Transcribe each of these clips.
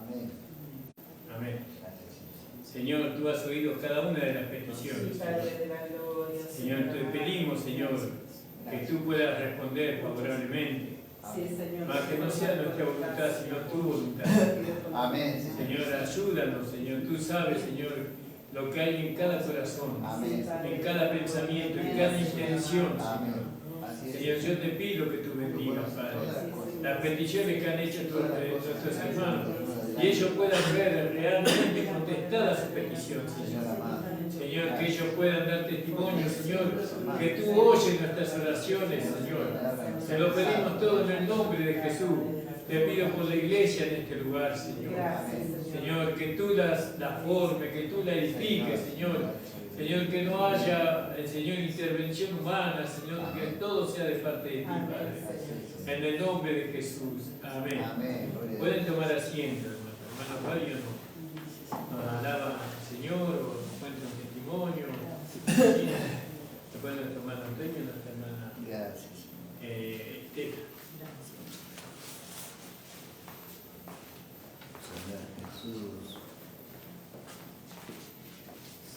Amén. Amén. Señor, tú has oído cada una de las peticiones. Señor, te pedimos, Señor, que tú puedas responder favorablemente. Más que no sea nuestra voluntad, sino tu voluntad. Amén. Señor, ayúdanos, Señor. Tú sabes, Señor, lo que hay en cada corazón, en cada pensamiento, en cada intención, Señor. Señor, yo te pido que tú bendigas, Padre, las peticiones que han hecho nuestros hermanos, y ellos puedan ver realmente contestada su petición, Señor. Señor, que ellos puedan dar testimonio, Señor, que tú oyes nuestras oraciones, Señor. Te lo pedimos todo en el nombre de Jesús. Te pido por la iglesia en este lugar, Señor. Señor, que tú la formes, que tú la edifiques, Señor. Señor, que no haya, Señor, intervención humana, Señor, que todo sea de parte de ti, Padre. En el nombre de Jesús. Amén. Pueden tomar asiento, hermano Mario, nos alaba al Señor, o nos cuenta un testimonio. Después nuestro hermano Antonio, nuestra hermana Estela.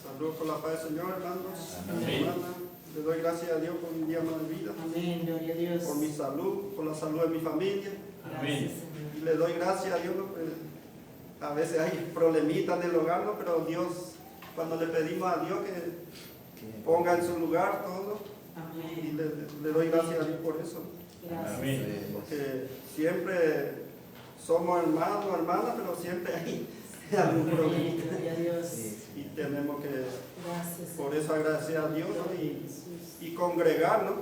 Saludos con la paz del Señor, hermanos. Amén. Le doy gracias a Dios por un día más de vida. Amén, gloria a Dios. Por mi salud, por la salud de mi familia. Amén. Y le doy gracias a Dios. A veces hay problemitas en el hogar, ¿no? Pero Dios, cuando le pedimos a Dios que ponga en su lugar todo, y Amén. le doy gracias a Dios por eso. Gracias. Amén. Porque siempre somos hermanos, hermanas, pero siempre hay algún Amén, problema. gloria a Dios. Y tenemos que, Gracias. por eso agradecer a Dios, ¿no? y congregarnos.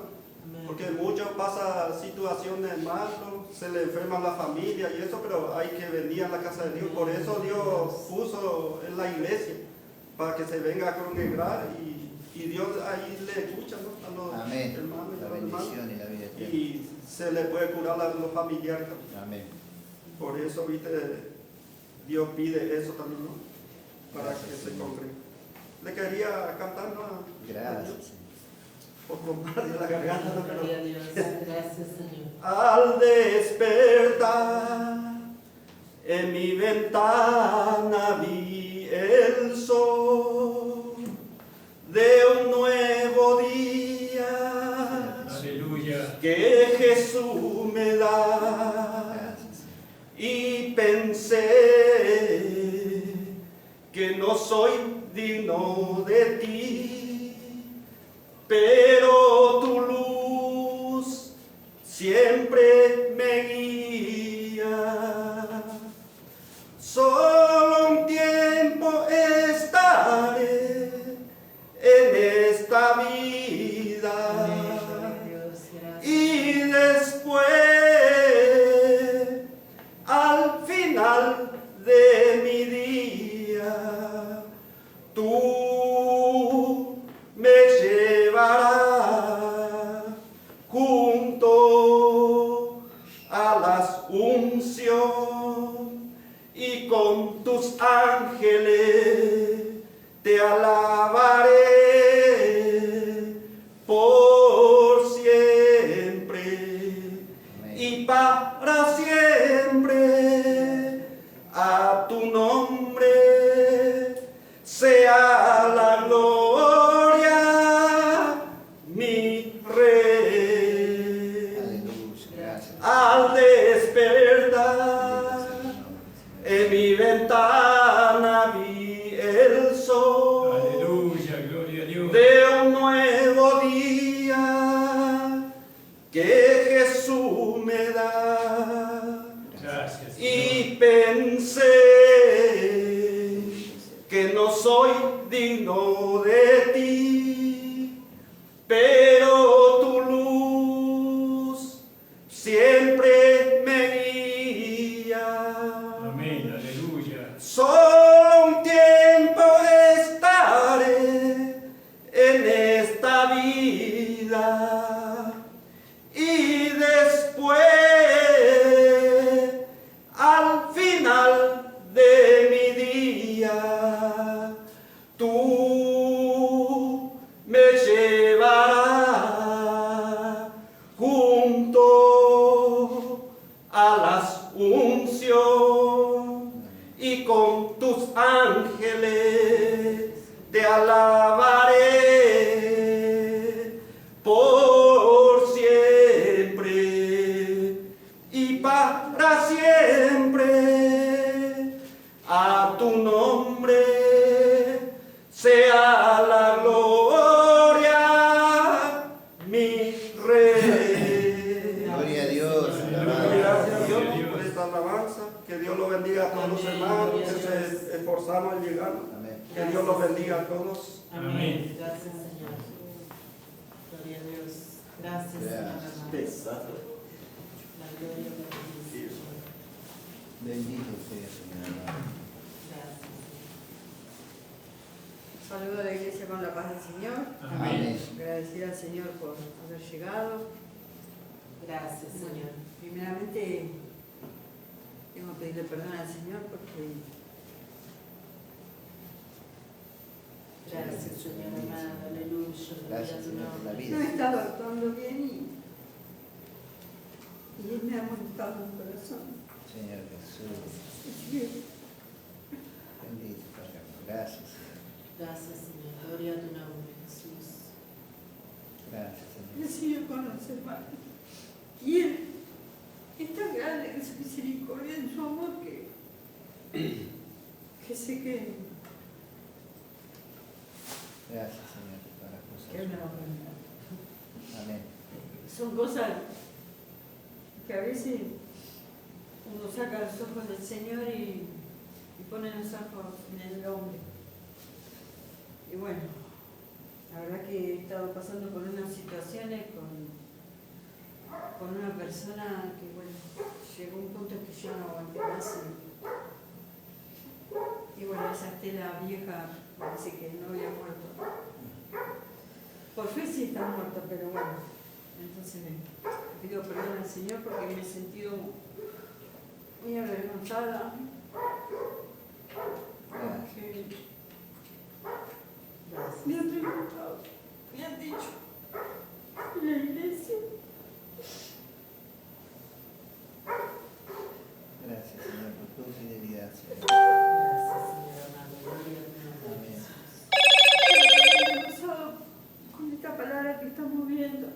Amén. Porque muchos pasan situaciones malas, se le enferma la familia y eso, pero hay que venir a la casa de Dios. Por eso Dios puso en la iglesia, para que se venga a congregar y Dios ahí le escucha, ¿no? A los Amén. hermanos y La a los hermanos. bendición y la vida eterna. Y se le puede curar a los familiares también. Amén. Por eso, viste, Dios pide eso también, ¿no? Para Gracias, que se Señor. congregue. Le quería cantar, ¿no? Gracias. Por comprarle la garganta, ¿no? Gloria a Pero Dios. Gracias, Señor. al despertar en mi ventana vi el sol de un nuevo día Aleluya. que Jesús me da. Gracias. Y pensé que no soy digno de ti, pero tu luz siempre me guía. Solo un tiempo estaré en esta vida. Amén, gloria a Dios. Gracias. Y después, al final de mi día, tú me llevarás junto a las unción y con tus ángeles te alabaré por siempre y para siempre. A tu nombre sea la gloria, mi Rey. Aleluya. Gracias. Al despertar en mi ventana vi el sol Aleluya. Gloria a Dios. de un nuevo día que Jesús me da. Gracias, Señor. Y pensé que no soy digno de ti, pero tu luz siempre me guía. Amén. Aleluya. Solo un tiempo estaré en esta vida y después, al final de mi día, tú me llevarás junto a las unción y con tus ángeles te alabaré por siempre y para siempre. A tu nombre sea la gloria, mi Rey. Gloria a Dios. Gracias a Dios por esta alabanza. Que Dios los bendiga a todos los Amén. hermanos Gloria a que Dios. se esforzaron en llegar. Amén. Que Dios los bendiga a todos. Amén. Gracias, Señor. Gloria a Dios. Gracias, Señor Gracias. amado. Pesado. La gloria para ti, Señor. Bendito sea, Señor amado. Gracias. Saludo a la iglesia con la paz del Señor. Amén. Agradecer al Señor por haber llegado. Gracias, Señor. Primeramente, tengo que pedirle perdón al Señor porque Gracias, Señor amado. Aleluya. Gloria a Gracias, tu Señor, por la nombre. vida. no estaba actuando bien y Él me ha molestado en el corazón. Señor Jesús. Así que Bendito Padre. Gracias, Señor. Gracias, Señor. Gloria a tu nombre, Jesús. Gracias, Señor. me sigue con los hermanos. Y Él es tan grande en su misericordia, en su amor, que sé que Gracias, Señor, por las que Él me cosas. va a perdonar. Amén. Son cosas que a veces uno saca los ojos del Señor y pone los ojos en el hombre. Y bueno, la verdad que he estado pasando por unas situaciones con una persona que, bueno, llegó un punto que yo no aguanté más. Y bueno, esa Estela vieja parece que no había muerto. Por fe sí está muerta, pero bueno. Entonces le pido perdón al Señor porque me he sentido muy avergonzada. Porque Gracias. me han preguntado, me han dicho en la iglesia. Gracias, Señor, por tu fidelidad, Señor. Gracias, Señor amado. Gloria a tu nombre, Amén. Jesús. Me he pasado con esta palabra que estamos viendo.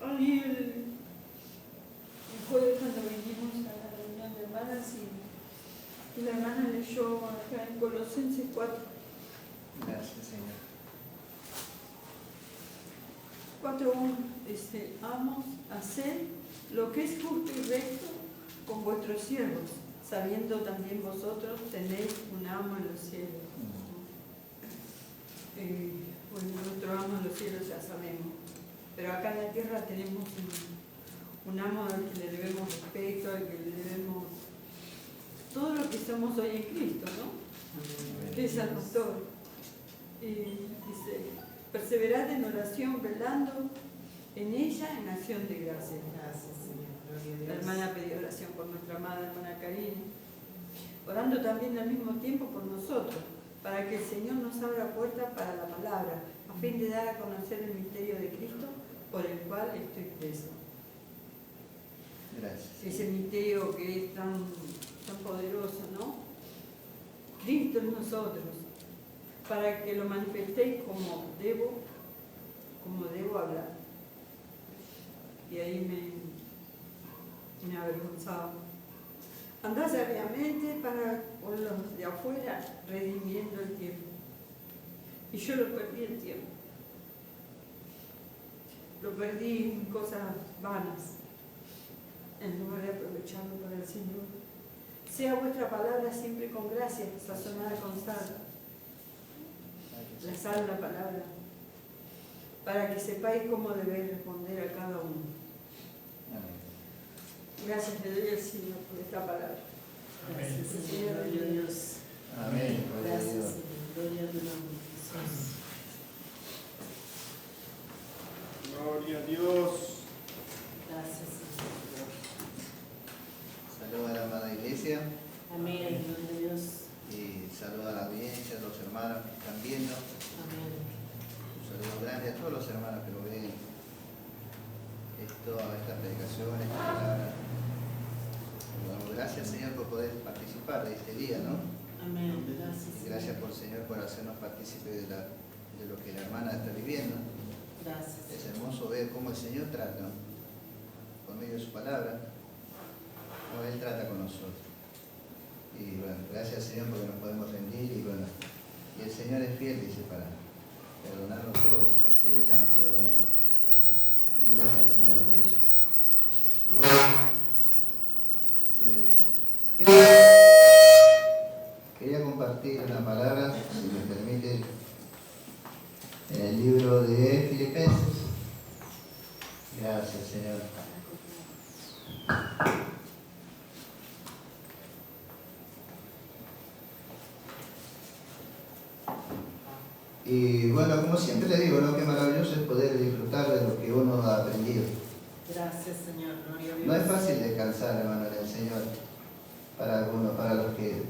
A mí el jueves cuando vinimos a la reunión de hermanas y la hermana leyó acá en Colosenses 4. Gracias, Señor. 4:1 dice, amos, haced lo que es justo y recto con vuestros siervos, sabiendo también vosotros tenéis un amo en los cielos. Bueno, nuestro amo en los cielos ya sabemos, pero acá en la tierra tenemos un amo al que le debemos respeto, al que le debemos todo lo que somos hoy en Cristo, ¿no? Que es el pastor. Y dice, perseverad en oración, velando en ella en acción de gracias. Gracias, Señor. Gloria a Dios. La hermana pidió oración por nuestra amada hermana Karina, orando también al mismo tiempo por nosotros, para que el Señor nos abra puertas para la palabra, a fin de dar a conocer el misterio de Cristo, por el cual estoy preso. Gracias. Ese misterio que es tan poderoso, ¿no? Cristo en nosotros, para que lo manifestéis como debo hablar. Y ahí me avergonzaba. Andá sabiamente para con los de afuera, redimiendo el tiempo. Y yo lo perdí el tiempo. Lo perdí en cosas vanas, en lugar de aprovecharlo para el Señor. Sea vuestra palabra siempre con gracia, sazonada con sal. La sal, la palabra, para que sepáis cómo debéis responder a cada uno. Amén. Gracias le doy al Señor por esta palabra. Gracias, Señor. Gloria a Dios. Amén. Gloria a Gracias, Dios. Señor. Gloria a tu nombre, Jesús. Gloria a Dios. Gracias, Señor. Saludos a la amada iglesia Amén. Gloria a Dios. y saludos a la audiencia, a los hermanos que están viendo. Amén. Un saludo grande a todos los hermanos que lo ven. Esta predicación, esta palabra. Le damos gracias, Señor, por poder participar participar de este día, ¿no? Amén. Gracias. Y gracias por Señor por hacernos partícipes de lo que la hermana está viviendo. Gracias. Es hermoso ver cómo el Señor trata, ¿no? Por medio de su palabra, cómo Él trata con nosotros. Y bueno, gracias Señor porque nos podemos rendir y bueno, y el Señor es fiel, dice, para perdonarnos todo, porque Él ya nos perdonó. Y gracias Señor por eso. Quería compartir una palabra, si me permite, en el libro de Filipenses. Gracias Señor. Y bueno, como siempre le digo, ¿no? Qué maravilloso es poder disfrutar de lo que uno ha aprendido. Gracias, Señor. Gloria a Dios. No es fácil descansar, hermano, en el Señor, para algunos, para los que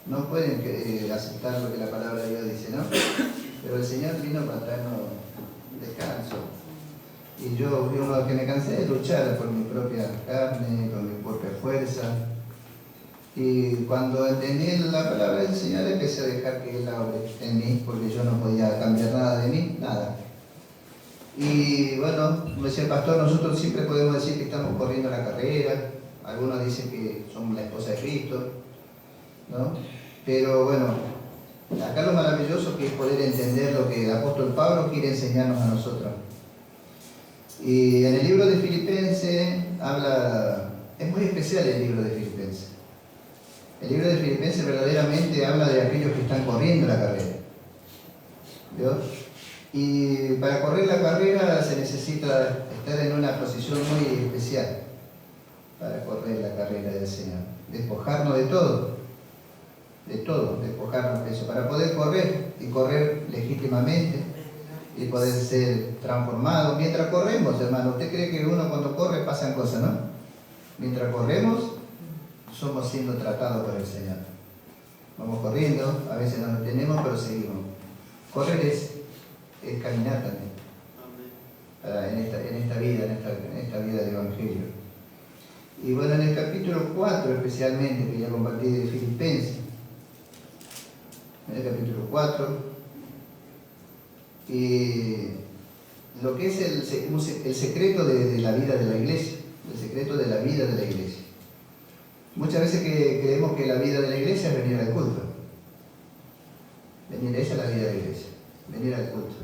no pueden aceptar lo que la palabra de Dios dice, ¿no? Pero el Señor vino para traernos descanso. Y yo fui uno que me cansé de luchar por mi propia carne, con mi propia fuerza. Y cuando entendí la palabra del Señor, empecé a dejar que Él obre en mí, porque yo no podía cambiar nada de mí, nada. Y bueno, como decía el pastor, nosotros siempre podemos decir que estamos corriendo la carrera. Algunos dicen que somos la esposa de Cristo, ¿no? Pero bueno, acá lo maravilloso que es poder entender lo que el apóstol Pablo quiere enseñarnos a nosotros. Y en el libro de Filipenses habla, es muy especial el libro de Filipenses. El libro de Filipenses verdaderamente habla de aquellos que están corriendo la carrera. ¿Vio? Y para correr la carrera se necesita estar en una posición muy especial para correr la carrera del Señor. Despojarnos de todo, despojarnos de eso, para poder correr y correr legítimamente y poder ser transformado. Mientras corremos, hermano, ¿usted cree que uno cuando corre pasan cosas, no? Mientras corremos, somos siendo tratados por el Señor. Vamos corriendo, a veces no nos tenemos, pero seguimos. Correr es caminar también. En esta vida del Evangelio. Y bueno, en el capítulo 4 especialmente, que ya compartí de Filipenses, en el capítulo 4, lo que es el secreto de la vida de la iglesia, el secreto de la vida de la iglesia. Muchas veces creemos que la vida de la iglesia es venir al culto. Esa es la vida de la iglesia, venir al culto.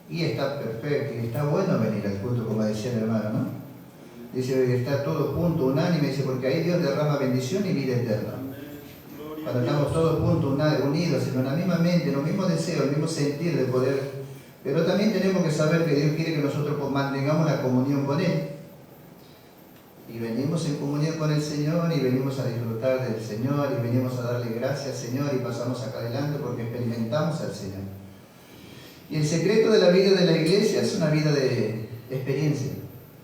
Y está perfecto, y está bueno venir al culto, como decía el hermano, ¿no? Dice, está todo junto, unánime, dice, porque ahí Dios derrama bendición y vida eterna. Cuando estamos todos juntos, unidos, en la misma mente, en los mismos deseos, el mismo sentir de poder. Pero también tenemos que saber que Dios quiere que nosotros mantengamos la comunión con Él. Y venimos en comunión con el Señor y venimos a disfrutar del Señor y venimos a darle gracias al Señor y pasamos acá adelante porque experimentamos al Señor. Y el secreto de la vida de la iglesia es una vida de experiencia,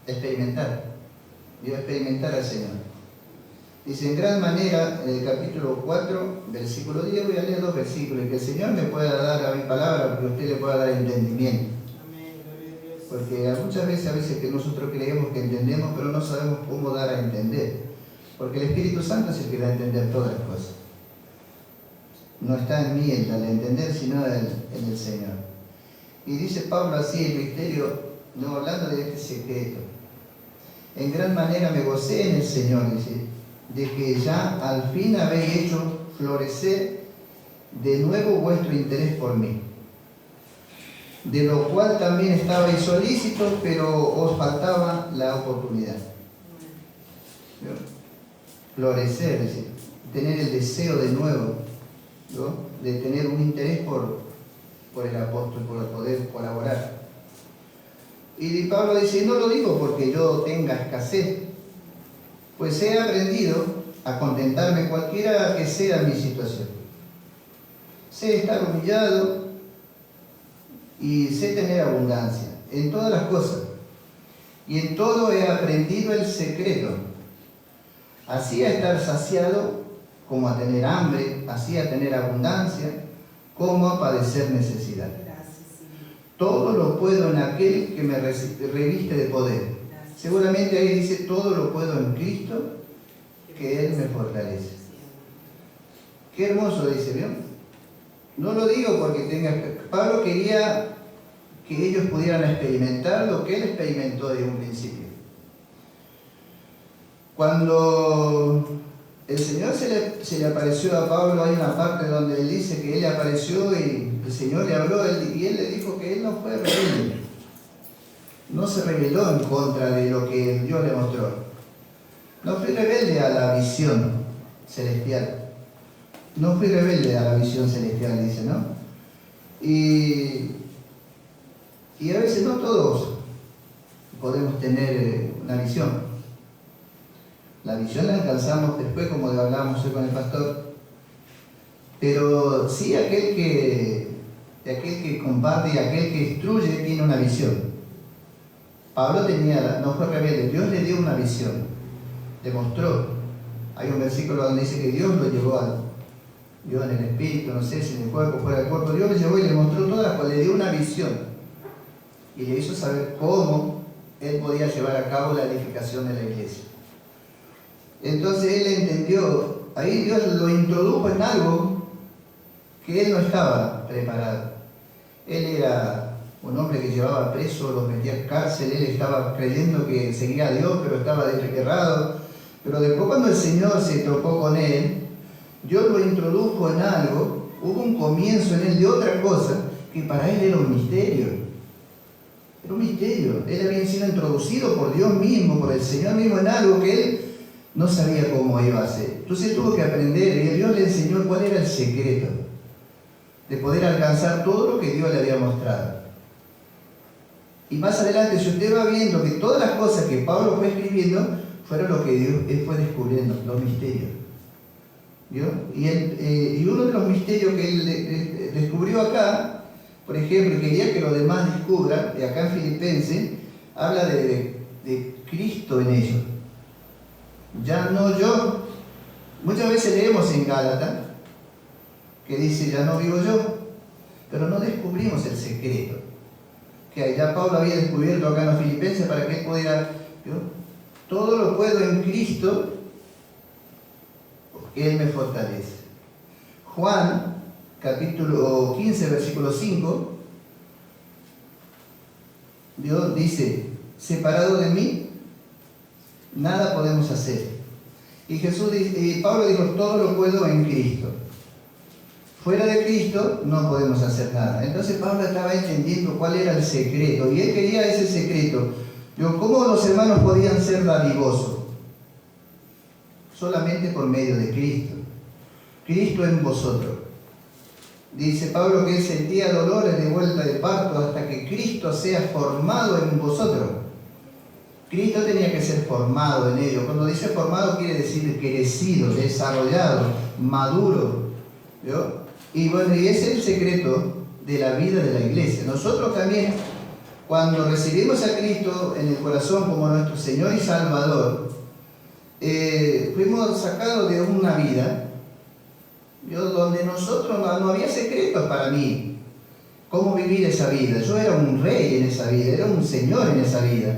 experimentar. Dios experimentar al Señor. Dice en gran manera, en el capítulo 4, versículo 10, voy a leer 2 versículos, que el Señor me pueda dar a mi palabra, que usted le pueda dar entendimiento. Porque muchas veces que nosotros creemos que entendemos, pero no sabemos cómo dar a entender. Porque el Espíritu Santo es el que da a entender todas las cosas. No está en mí el darle a entender, sino en el Señor. Y dice Pablo así, el misterio, no hablando de este secreto. En gran manera me gocé en el Señor, dice, de que ya al fin habéis hecho florecer de nuevo vuestro interés por mí. De lo cual también estabais solícitos, pero os faltaba la oportunidad. ¿No? Florecer, es decir, tener el deseo de nuevo, ¿no? De tener un interés por el apóstol, por poder colaborar. Y Pablo dice, no lo digo porque yo tenga escasez, pues he aprendido a contentarme cualquiera que sea mi situación. Sé estar humillado, y sé tener abundancia en todas las cosas. Y en todo he aprendido el secreto. Así a estar saciado, como a tener hambre, así a tener abundancia, como a padecer necesidad. Todo lo puedo en aquel que me reviste de poder. Seguramente ahí dice, todo lo puedo en Cristo, que Él me fortalece. Qué hermoso, dice, ¿vio? No lo digo porque tenga... Pablo quería que ellos pudieran experimentar lo que él experimentó desde un principio. Cuando el Señor se le apareció a Pablo, hay una parte donde él dice que él le apareció y el Señor le habló y él le dijo que él no fue rebelde. No se rebeló en contra de lo que Dios le mostró. No fui rebelde a la visión celestial. No fui rebelde a la visión celestial, dice, ¿no? Y a veces no todos podemos tener una visión. La visión la alcanzamos después, como hablábamos hoy con el pastor, pero sí aquel que comparte y aquel que instruye tiene una visión. Pablo no fue rebelde, Dios le dio una visión, le mostró. Hay un versículo donde dice que Dios lo llevó Dios en el espíritu, no sé si en el cuerpo, fuera del cuerpo, Dios le llevó y le mostró todas, le dio una visión y le hizo saber cómo él podía llevar a cabo la edificación de la iglesia. Entonces él entendió, ahí Dios lo introdujo en algo que él no estaba preparado. Él era un hombre que llevaba preso, los metía en cárcel, él estaba creyendo que seguía a Dios, pero estaba desterrado. Pero después, cuando el Señor se topó con él, Dios lo introdujo en algo, hubo un comienzo en él de otra cosa que para él era un misterio. Era un misterio. Él había sido introducido por Dios mismo, por el Señor mismo, en algo que él no sabía cómo iba a hacer. Entonces tuvo que aprender y Dios le enseñó cuál era el secreto de poder alcanzar todo lo que Dios le había mostrado. Y más adelante, si usted va viendo que todas las cosas que Pablo fue escribiendo fueron lo que él fue descubriendo, los misterios. ¿Vio? Y uno de los misterios que él descubrió acá, por ejemplo, quería que los demás descubran, y acá en Filipenses, habla de Cristo en ellos. Ya no yo. Muchas veces leemos en Gálatas que dice, ya no vivo yo, pero no descubrimos el secreto que ya Pablo había descubierto acá en los Filipenses para que él pudiera, ¿vio? Todo lo puedo en Cristo, porque Él me fortalece. Juan, capítulo 15, versículo 5, Dios dice, separado de mí, nada podemos hacer. Y Pablo dijo, todo lo puedo en Cristo. Fuera de Cristo no podemos hacer nada. Entonces Pablo estaba entendiendo cuál era el secreto, y él quería ese secreto. Digo, ¿cómo los hermanos podían ser dadivosos? Solamente por medio de Cristo. Cristo en vosotros. Dice Pablo que él sentía dolores de vuelta de parto hasta que Cristo sea formado en vosotros. Cristo tenía que ser formado en ellos. Cuando dice formado quiere decir crecido, desarrollado, maduro. ¿Vio? Y bueno, y ese es el secreto de la vida de la iglesia. Nosotros también, cuando recibimos a Cristo en el corazón como nuestro Señor y Salvador, fuimos sacados de una vida, ¿vio? Donde nosotros no había secretos para mí. ¿Cómo vivir esa vida? Yo era un rey en esa vida, era un señor en esa vida.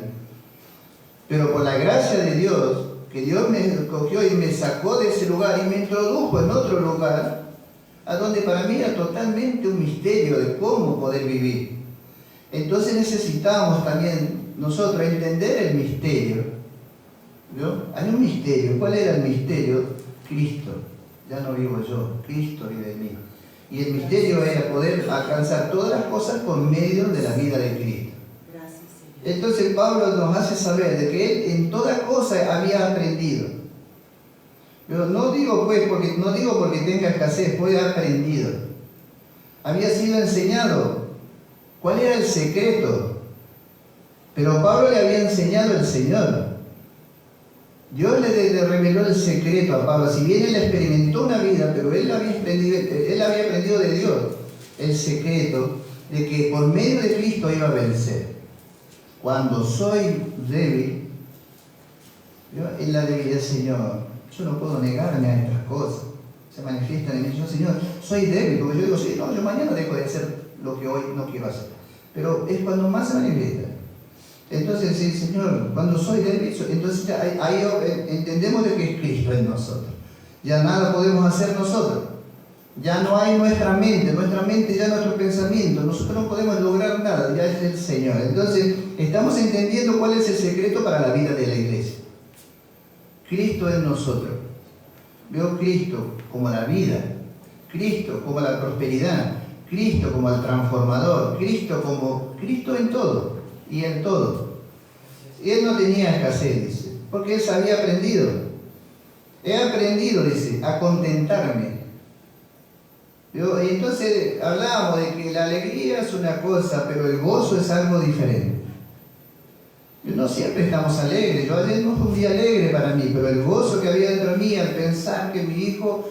Pero por la gracia de Dios, que Dios me cogió y me sacó de ese lugar y me introdujo en otro lugar, a donde para mí era totalmente un misterio de cómo poder vivir. Entonces necesitábamos también nosotros entender el misterio. ¿Vio? Hay un misterio. ¿Cuál era el misterio? Cristo. Ya no vivo yo, Cristo vive en mí. Y el misterio era poder alcanzar todas las cosas por medio de la vida de Cristo. Gracias, Señor. Entonces Pablo nos hace saber de que él en toda cosa había aprendido. Pero no digo porque tenga escasez, pues ha aprendido. Había sido enseñado. ¿Cuál era el secreto? Pero Pablo le había enseñado el Señor. Dios le reveló el secreto a Pablo. Si bien él experimentó una vida, pero él había aprendido de Dios el secreto de que por medio de Cristo iba a vencer. Cuando soy débil, en la debilidad, Señor, yo no puedo negarme a estas cosas. Se manifiestan en mí. Yo, Señor, soy débil, porque yo digo, sí, no, yo mañana dejo de hacer lo que hoy no quiero hacer. Pero es cuando más se manifiesta. Entonces, sí, Señor, cuando soy débil, entonces ahí entendemos de que es Cristo en nosotros. Ya nada podemos hacer nosotros. Ya no hay nuestra mente ya nuestro pensamiento. Nosotros no podemos lograr nada, ya es el Señor. Entonces, estamos entendiendo cuál es el secreto para la vida de la iglesia. Cristo en nosotros. Veo Cristo como la vida, Cristo como la prosperidad, Cristo como el transformador, Cristo en todo y en todo. Y él no tenía escasez, dice, porque él se había aprendido. He aprendido, dice, a contentarme. Y entonces hablábamos de que la alegría es una cosa, pero el gozo es algo diferente. No siempre estamos alegres. Yo ayer no fue un día alegre para mí, pero el gozo que había dentro de mí al pensar que mi hijo,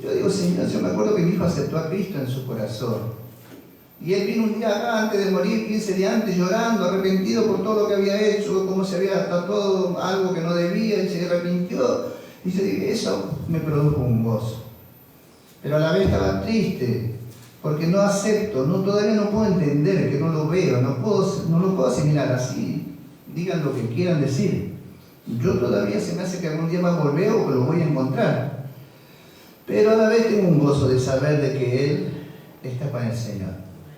yo digo, Señor, yo me acuerdo que mi hijo aceptó a Cristo en su corazón. Y él vino un día acá antes de morir, 15 días antes, llorando, arrepentido por todo lo que había hecho, cómo se había tratado algo que no debía, y se arrepintió. Y yo dije, eso me produjo un gozo. Pero a la vez estaba triste, porque no acepto, todavía no puedo entender, que no lo veo, no lo puedo asimilar así. Digan lo que quieran decir. Yo todavía se me hace que algún día va a volver o que lo voy a encontrar. Pero a la vez tengo un gozo de saber de que Él está con el Señor.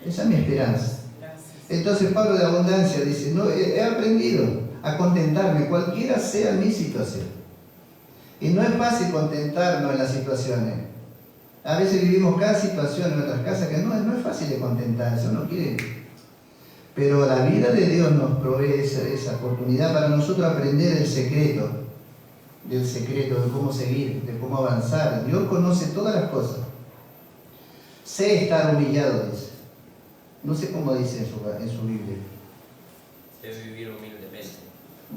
Esa es mi esperanza. Entonces Pablo de Abundancia dice, no, he aprendido a contentarme, cualquiera sea mi situación. Y no es fácil contentarnos en las situaciones. A veces vivimos cada situación en nuestras casas que no es fácil de contentarse, uno quiere. Pero la vida de Dios nos provee esa oportunidad para nosotros aprender el secreto, de cómo seguir, de cómo avanzar. Dios conoce todas las cosas. Sé estar humillado, dice. No sé cómo dice en su Biblia. Es vivir humildemente.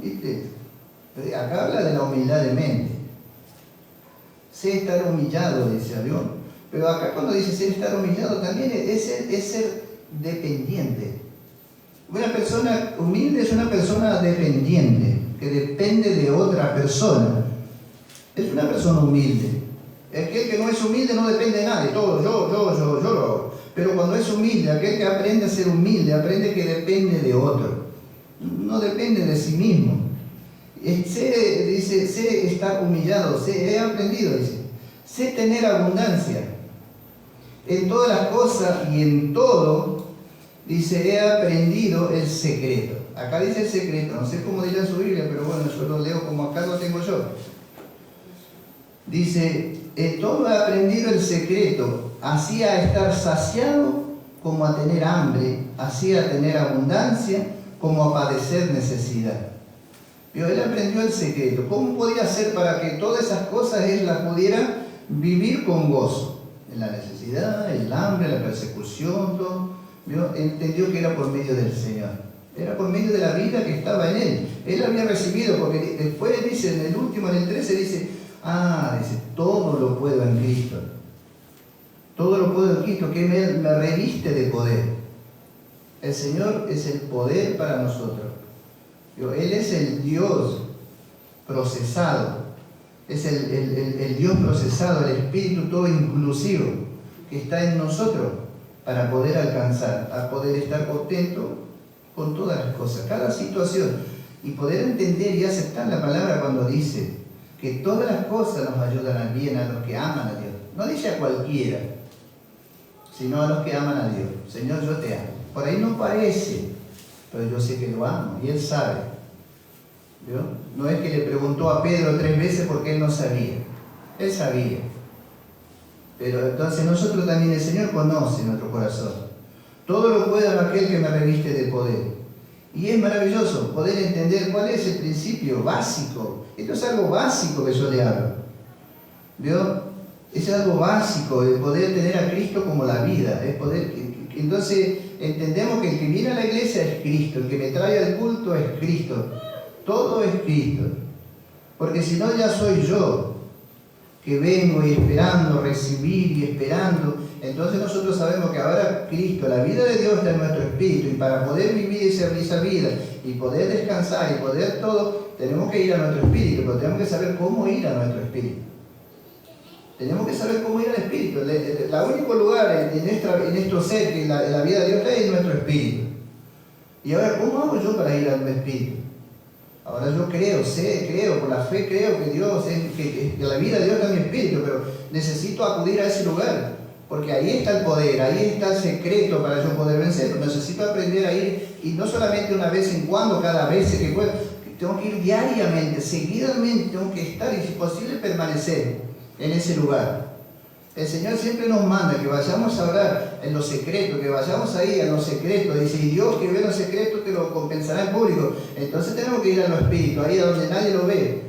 ¿Viste? Acá habla de la humildad de mente. Sé estar humillado, dice Dios. Pero acá cuando dice ser estar humillado también es ser dependiente. Una persona humilde es una persona dependiente, que depende de otra persona. Es una persona humilde. Aquel que no es humilde no depende de nadie, todo yo lo hago. Pero cuando es humilde, aquel que aprende a ser humilde, aprende que depende de otro. No depende de sí mismo. Sé estar humillado, he aprendido, dice. Sé tener abundancia. En todas las cosas y en todo, dice, he aprendido el secreto. Acá dice el secreto, no sé cómo dirá en su Biblia, pero bueno, yo lo leo como acá lo tengo yo. Dice, en todo he aprendido el secreto, así a estar saciado como a tener hambre, así a tener abundancia como a padecer necesidad. Pero él aprendió el secreto. ¿Cómo podía hacer para que todas esas cosas él las pudiera vivir con gozo? En la necesidad, el hambre, la persecución, todo. ¿Vio? Entendió que era por medio del Señor. Era por medio de la vida que estaba en él. Él había recibido, porque después dice, en el último, en el 13, dice, todo lo puedo en Cristo. Todo lo puedo en Cristo, que me reviste de poder. El Señor es el poder para nosotros. Él es el Dios procesado. Es el Dios procesado, el Espíritu todo inclusivo que está en nosotros para poder alcanzar, a poder estar contento con todas las cosas, cada situación, y poder entender y aceptar la palabra cuando dice que todas las cosas nos ayudan al bien a los que aman a Dios. No dice a cualquiera, sino a los que aman a Dios. Señor, yo te amo. Por ahí no parece, pero yo sé que lo amo y Él sabe. ¿Vio? No es que le preguntó a Pedro 3 veces porque Él no sabía. Él sabía. Pero entonces nosotros también, el Señor conoce nuestro corazón. Todo lo puedo en aquel que me reviste de poder. Y es maravilloso poder entender cuál es el principio básico. Esto es algo básico que yo le hablo. ¿Vio? Es algo básico de poder tener a Cristo como la vida. Es poder, entonces entendemos que el que viene a la iglesia es Cristo. El que me trae al culto es Cristo. Todo es Cristo. Porque si no ya soy yo que vengo y esperando recibir y esperando. Entonces nosotros sabemos que ahora Cristo, la vida de Dios está en nuestro espíritu, y para poder vivir esa vida y poder descansar y poder todo, tenemos que ir a nuestro espíritu, pero tenemos que saber cómo ir a nuestro espíritu. Tenemos que saber cómo ir al espíritu. El único lugar en nuestro ser que en la vida de Dios está es nuestro espíritu. Y ahora, ¿cómo hago yo para ir al espíritu? Ahora yo creo, por la fe creo que Dios, que la vida de Dios está en mi espíritu, pero necesito acudir a ese lugar. Porque ahí está el poder, ahí está el secreto para yo poder vencer. Necesito aprender a ir, y no solamente una vez en cuando, cada vez que puedo. Tengo que ir diariamente, seguidamente, tengo que estar y si posible permanecer en ese lugar. El Señor siempre nos manda que vayamos a orar en lo secreto, que vayamos ahí en lo secreto. Dice, y Dios que ve lo secreto te lo compensará en público. Entonces tenemos que ir a lo espíritu, ahí a donde nadie lo ve.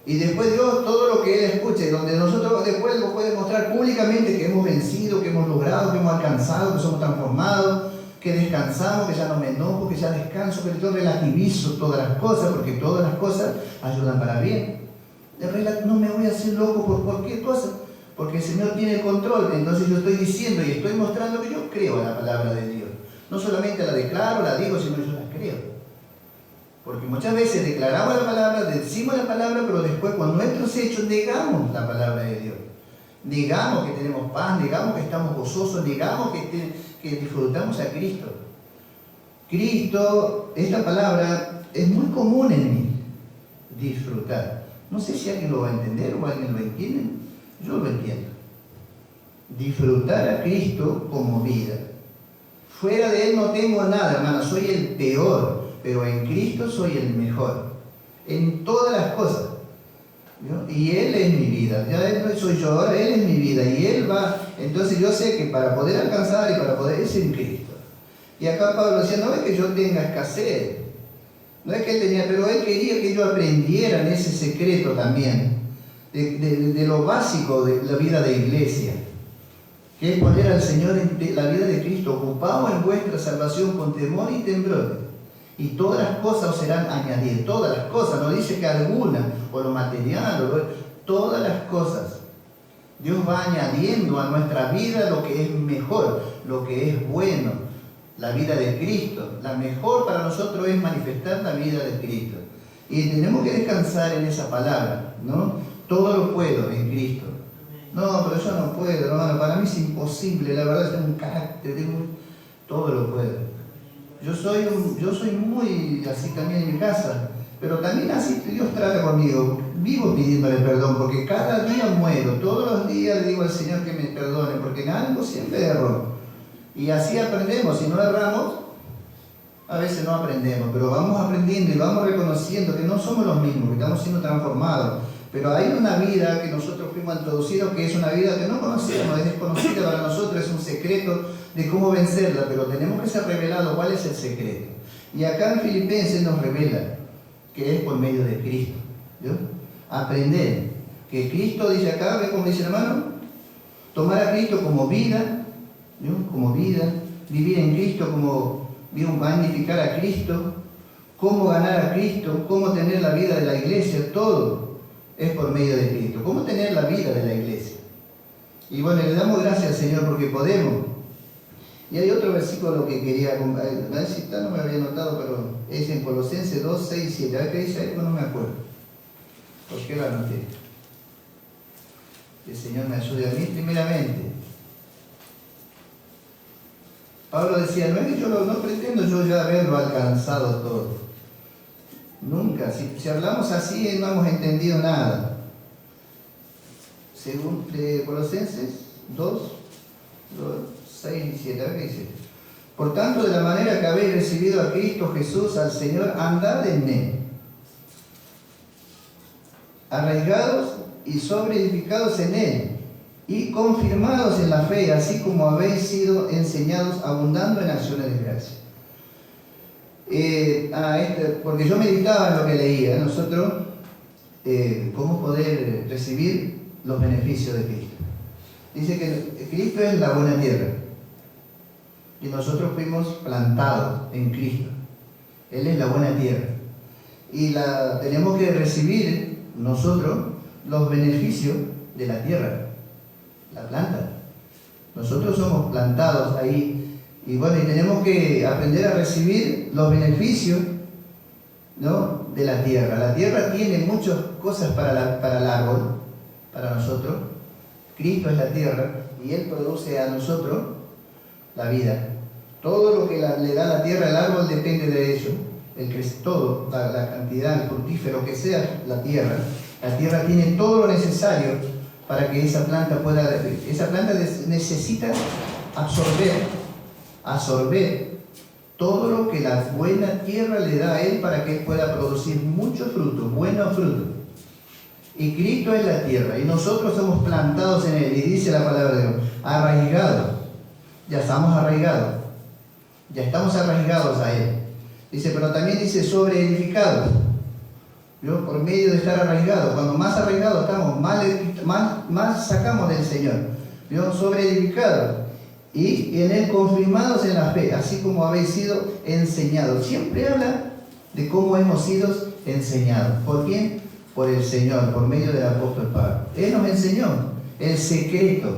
Y después Dios, todo lo que Él escuche, donde nosotros después lo puede mostrar públicamente que hemos vencido, que hemos logrado, que hemos alcanzado, que somos transformados, que descansamos, que ya no me enojo, que ya descanso, que yo relativizo todas las cosas, porque todas las cosas ayudan para bien. No me voy a hacer loco por cualquier cosa, porque el Señor tiene el control. Entonces yo estoy diciendo y estoy mostrando que yo creo en la palabra de Dios. No solamente la declaro, la digo, sino yo la creo. Porque muchas veces declaramos la palabra, decimos la palabra, pero después con nuestros hechos negamos la palabra de Dios. Negamos que tenemos paz, negamos que estamos gozosos, negamos que disfrutamos a Cristo. Cristo, esta palabra es muy común en mí, disfrutar. No sé si alguien lo va a entender o alguien lo entiende, yo lo entiendo. Disfrutar a Cristo como vida. Fuera de Él no tengo nada, hermano, soy el peor. Pero en Cristo soy el mejor, en todas las cosas. ¿No? Y Él es mi vida, ya Él no soy yo, ahora Él es mi vida y Él va. Entonces yo sé que para poder alcanzar y para poder es en Cristo. Y acá Pablo decía, no es que yo tenga escasez, no es que Él tenía, pero Él quería que yo aprendiera en ese secreto también, de lo básico de la vida de iglesia, que es poner al Señor en la vida de Cristo, ocupado en vuestra salvación con temor y temblor. Y todas las cosas os serán añadidas, todas las cosas, no dice que algunas, o lo material, todas las cosas. Dios va añadiendo a nuestra vida lo que es mejor, lo que es bueno, la vida de Cristo. La mejor para nosotros es manifestar la vida de Cristo. Y tenemos que descansar en esa palabra, ¿no? Todo lo puedo en Cristo. No, pero yo no puedo, hermano, para mí es imposible, la verdad tengo un carácter, todo lo puedo. Yo soy muy así también en mi casa, pero también así Dios trata conmigo. Vivo pidiéndole perdón, porque cada día muero, todos los días le digo al Señor que me perdone, porque en algo siempre erro. Y así aprendemos, si no erramos, a veces no aprendemos, pero vamos aprendiendo y vamos reconociendo que no somos los mismos, que estamos siendo transformados. Pero hay una vida que nosotros fuimos introducidos, que es una vida que no conocemos, es desconocida para nosotros, es un secreto de cómo vencerla, pero tenemos que ser revelados cuál es el secreto. Y acá en Filipenses nos revela que es por medio de Cristo. ¿Yo? Aprender que Cristo dice acá, ¿ves cómo dice el hermano? Tomar a Cristo como vida, ¿yo? Como vida, vivir en Cristo como magnificar a Cristo, cómo ganar a Cristo, cómo tener la vida de la iglesia, todo es por medio de Cristo. Cómo tener la vida de la iglesia. Y bueno, le damos gracias al Señor porque podemos. Y hay otro versículo que quería, a ver si no me había notado, pero es en Colosenses 2, 6 y 7. A ver qué dice ahí, no me acuerdo. ¿Por qué lo anoté? Que el Señor me ayude a mí primeramente. Pablo decía, no es que yo no pretendo yo ya haberlo alcanzado todo. Nunca. Si hablamos así no hemos entendido nada. Según Colosenses 2, 6 y 7, a ver qué dice. Por tanto, de la manera que habéis recibido a Cristo Jesús, al Señor, andad en Él, arraigados y sobreedificados en Él, y confirmados en la fe, así como habéis sido enseñados, abundando en acciones de gracia. Porque yo meditaba en lo que leía, nosotros, cómo poder recibir los beneficios de Cristo. Dice que Cristo es la buena tierra y nosotros fuimos plantados en Cristo. Él es la buena tierra y tenemos que recibir nosotros los beneficios de la tierra, la planta. Nosotros somos plantados ahí y bueno, y tenemos que aprender a recibir los beneficios, ¿no?, de la tierra. La tierra tiene muchas cosas para el árbol, para nosotros. Cristo es la tierra y Él produce a nosotros la vida. Todo lo que le da la tierra al árbol depende de ello. Todo, la cantidad, el fructífero que sea la tierra tiene todo lo necesario para que esa planta necesita absorber todo lo que la buena tierra le da a él para que él pueda producir mucho fruto, buenos frutos. Y Cristo es la tierra y nosotros somos plantados en él, y dice la palabra de Dios, arraigados. Ya estamos arraigados, ya estamos arraigados a él. Dice, pero también dice sobreedificados. Por medio de estar arraigados, cuando más arraigados estamos, más sacamos del Señor. Sobreedificados y en él confirmados en la fe, así como habéis sido enseñados. Siempre habla de cómo hemos sido enseñados. ¿Por quién? Por el Señor, por medio del apóstol Pablo. Él nos enseñó el secreto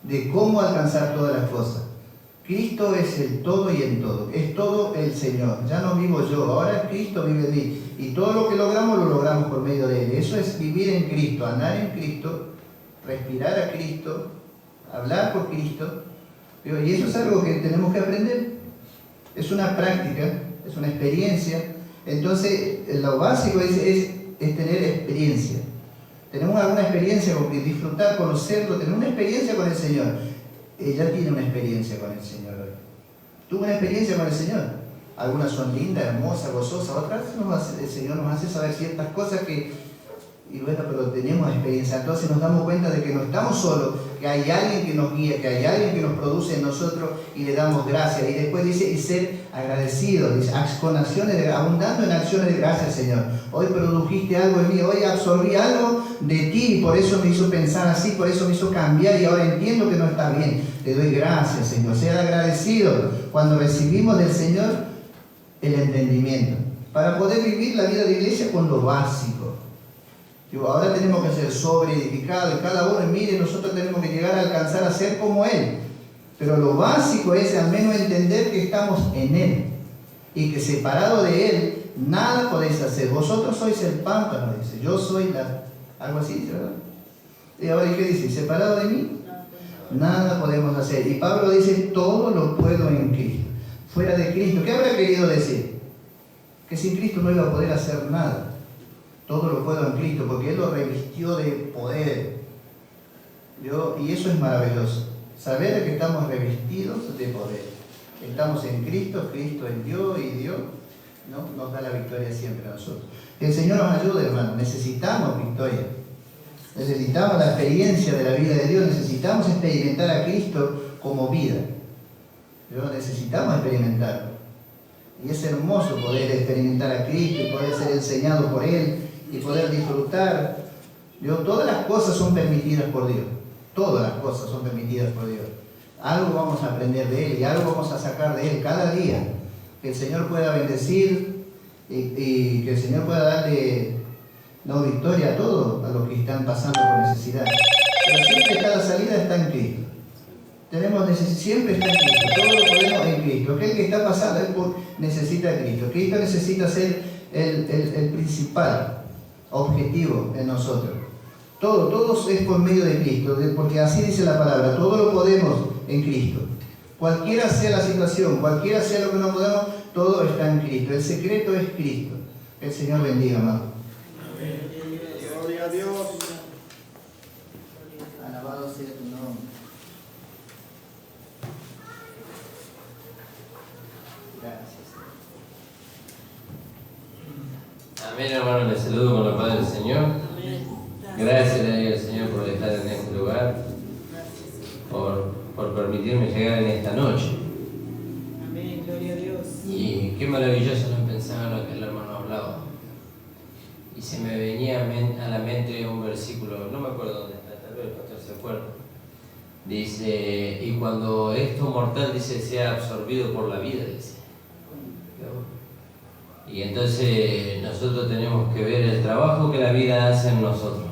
de cómo alcanzar todas las cosas. Cristo es el todo y en todo, es todo el Señor. Ya no vivo yo, ahora Cristo vive en mí. Y todo lo que logramos, lo logramos por medio de Él. Eso es vivir en Cristo, andar en Cristo, respirar a Cristo, hablar por Cristo. Y eso es algo que tenemos que aprender. Es una práctica, es una experiencia. Entonces, lo básico es tener experiencia. Tenemos alguna experiencia con disfrutar, conocerlo, tener una experiencia con el Señor. Ella tiene una experiencia con el Señor hoy. Tuvo una experiencia con el Señor. Algunas son lindas, hermosas, gozosas, otras el Señor nos hace saber ciertas cosas pero tenemos experiencia. Entonces nos damos cuenta de que no estamos solos, que hay alguien que nos guía, que hay alguien que nos produce en nosotros y le damos gracias. Y después dice, y ser agradecidos, dice, con acciones abundando en acciones de gracias, Señor. Hoy produjiste algo en mí, hoy absorbí algo de ti y por eso me hizo pensar así, por eso me hizo cambiar y ahora entiendo que no está bien. Te doy gracias, Señor. Ser agradecido cuando recibimos del Señor el entendimiento, para poder vivir la vida de iglesia con lo básico. Ahora tenemos que ser sobreedificados y cada uno, mire, nosotros tenemos que llegar a alcanzar a ser como Él. Pero lo básico es al menos entender que estamos en Él y que separado de Él nada podéis hacer. Vosotros sois el pámpano, dice, yo soy algo así, dice, ¿verdad? Y ahora, ¿qué dice? Separado de mí, nada podemos hacer. Y Pablo dice, todo lo puedo en Cristo. Fuera de Cristo, ¿qué habrá querido decir? Que sin Cristo no iba a poder hacer nada. Todo lo puedo en Cristo, porque Él lo revistió de poder. Y eso es maravilloso. Saber que estamos revestidos de poder. Estamos en Cristo, Cristo en Dios y Dios nos da la victoria siempre a nosotros. Que el Señor nos ayude, hermano. Necesitamos victoria. Necesitamos la experiencia de la vida de Dios. Necesitamos experimentar a Cristo como vida. Necesitamos experimentarlo. Y es hermoso poder experimentar a Cristo y poder ser enseñado por Él y poder disfrutar. Todas las cosas son permitidas por Dios. Todas las cosas son permitidas por Dios. Algo vamos a aprender de Él y algo vamos a sacar de Él cada día. Que el Señor pueda bendecir y que el Señor pueda darle victoria a todos, a los que están pasando por necesidad. Pero siempre cada salida está en Cristo. Siempre está en Cristo, todo lo podemos en Cristo. Aquel que está pasando necesita a Cristo. Cristo necesita ser el principal objetivo en nosotros. Todo es por medio de Cristo, porque así dice la palabra, todo lo podemos en Cristo. Cualquiera sea la situación, cualquiera sea lo que no podamos, todo está en Cristo. El secreto es Cristo. El Señor bendiga, amado. Gloria a Dios. Alabado sea tu nombre. Gracias. Amén, hermano, les saludo con la paz del Señor. Gracias le doy al Señor por estar en este lugar, por permitirme llegar en esta noche. Amén, gloria a Dios. Y qué maravilloso no pensaba lo que el hermano hablaba. Y se me venía a la mente un versículo, no me acuerdo dónde está, tal vez el pastor se acuerda. Dice, y cuando esto mortal, dice, sea absorbido por la vida, dice. Y entonces nosotros tenemos que ver el trabajo que la vida hace en nosotros,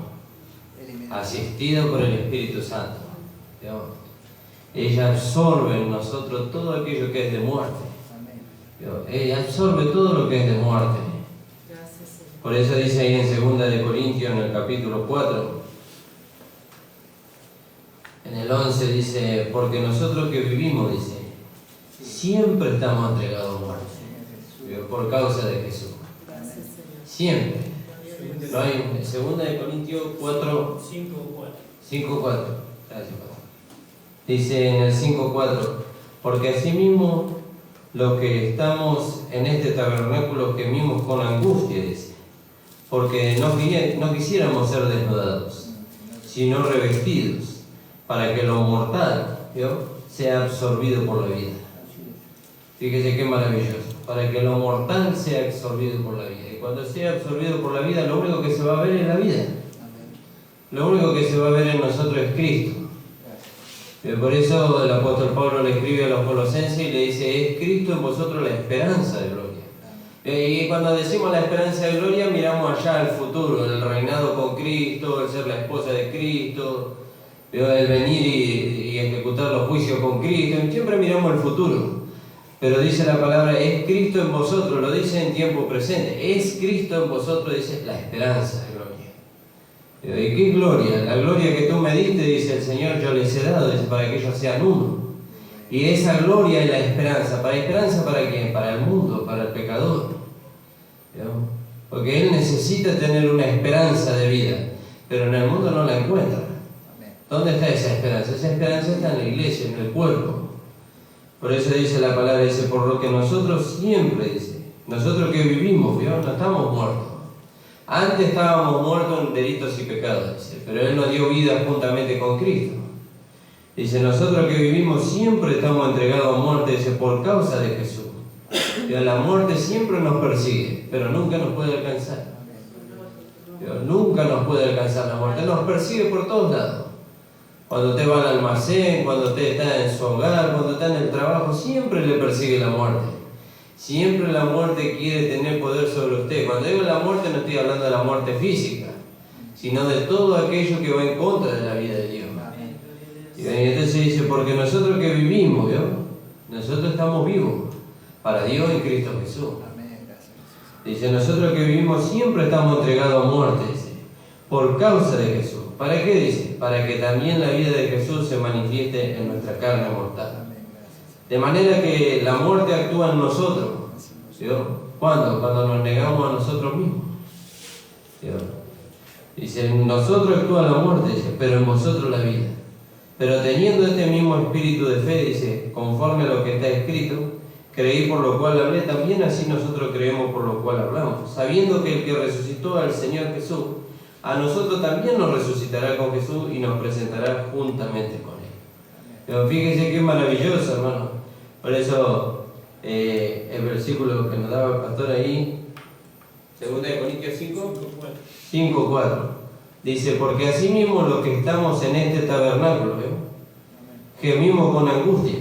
asistido por el Espíritu Santo. Ella absorbe en nosotros todo aquello que es de muerte. Ella absorbe todo lo que es de muerte. Por eso dice ahí en 2 de Corintios, en el capítulo 4, en el 11 dice, porque nosotros que vivimos, dice, siempre estamos entregados a muerte, por causa de Jesús. Siempre. No hay, 2 Corintios 4, 5:4. Gracias, Padre. Dice en el 5:4, porque asimismo los que estamos en este tabernáculo gemimos con angustia, dice, porque no quisiéramos ser desnudados, sino revestidos, para que lo mortal, ¿vio?, sea absorbido por la vida. Fíjese qué maravilloso, para que lo mortal sea absorbido por la vida. Y cuando sea absorbido por la vida, lo único que se va a ver es la vida. Lo único que se va a ver en nosotros es Cristo. Por eso el apóstol Pablo le escribe a los colosenses y le dice, es Cristo en vosotros la esperanza de gloria. Y cuando decimos la esperanza de gloria, miramos allá al futuro, el reinado con Cristo, el ser la esposa de Cristo, el venir y ejecutar los juicios con Cristo, siempre miramos el futuro. Pero dice la palabra, es Cristo en vosotros, lo dice en tiempo presente, es Cristo en vosotros, dice la esperanza de gloria. ¿Y qué gloria? La gloria que tú me diste, dice el Señor, yo les he dado, dice, para que ellos sean uno. Y esa gloria es la esperanza. ¿Para esperanza para quién? Para el mundo, para el pecador. ¿No? Porque él necesita tener una esperanza de vida, pero en el mundo no la encuentra. ¿Dónde está esa esperanza? Esa esperanza está en la iglesia, en el cuerpo. Por eso dice la palabra, dice, por lo que nosotros siempre, dice, nosotros que vivimos, ¿vio?, no estamos muertos. Antes estábamos muertos en delitos y pecados, dice, pero Él nos dio vida juntamente con Cristo. Dice, nosotros que vivimos siempre estamos entregados a muerte, dice, por causa de Jesús. La muerte siempre nos persigue, pero nunca nos puede alcanzar. Nunca nos puede alcanzar la muerte, nos persigue por todos lados. Cuando usted va al almacén, cuando usted está en su hogar, cuando está en el trabajo, siempre le persigue la muerte. Siempre la muerte quiere tener poder sobre usted. Cuando digo la muerte no estoy hablando de la muerte física, sino de todo aquello que va en contra de la vida de Dios. Y entonces dice, porque nosotros que vivimos, ¿vio?, nosotros estamos vivos para Dios en Cristo Jesús. Dice, nosotros que vivimos siempre estamos entregados a muerte, dice, por causa de Jesús. ¿Para qué? Dice, para que también la vida de Jesús se manifieste en nuestra carne mortal. De manera que la muerte actúa en nosotros. ¿Vio? ¿Cuándo? Cuando nos negamos a nosotros mismos. ¿Vio? Dice, en nosotros actúa la muerte, dice, pero en vosotros la vida. Pero teniendo este mismo espíritu de fe, dice, conforme a lo que está escrito, creí por lo cual hablé, también así nosotros creemos por lo cual hablamos, sabiendo que el que resucitó al Señor Jesús, a nosotros también nos resucitará con Jesús y nos presentará juntamente con Él. Pero fíjese qué maravilloso, hermano. Por eso el versículo que nos daba el pastor ahí, 2 Corintios 5:4, dice, porque asimismo los que estamos en este tabernáculo, gemimos con angustia.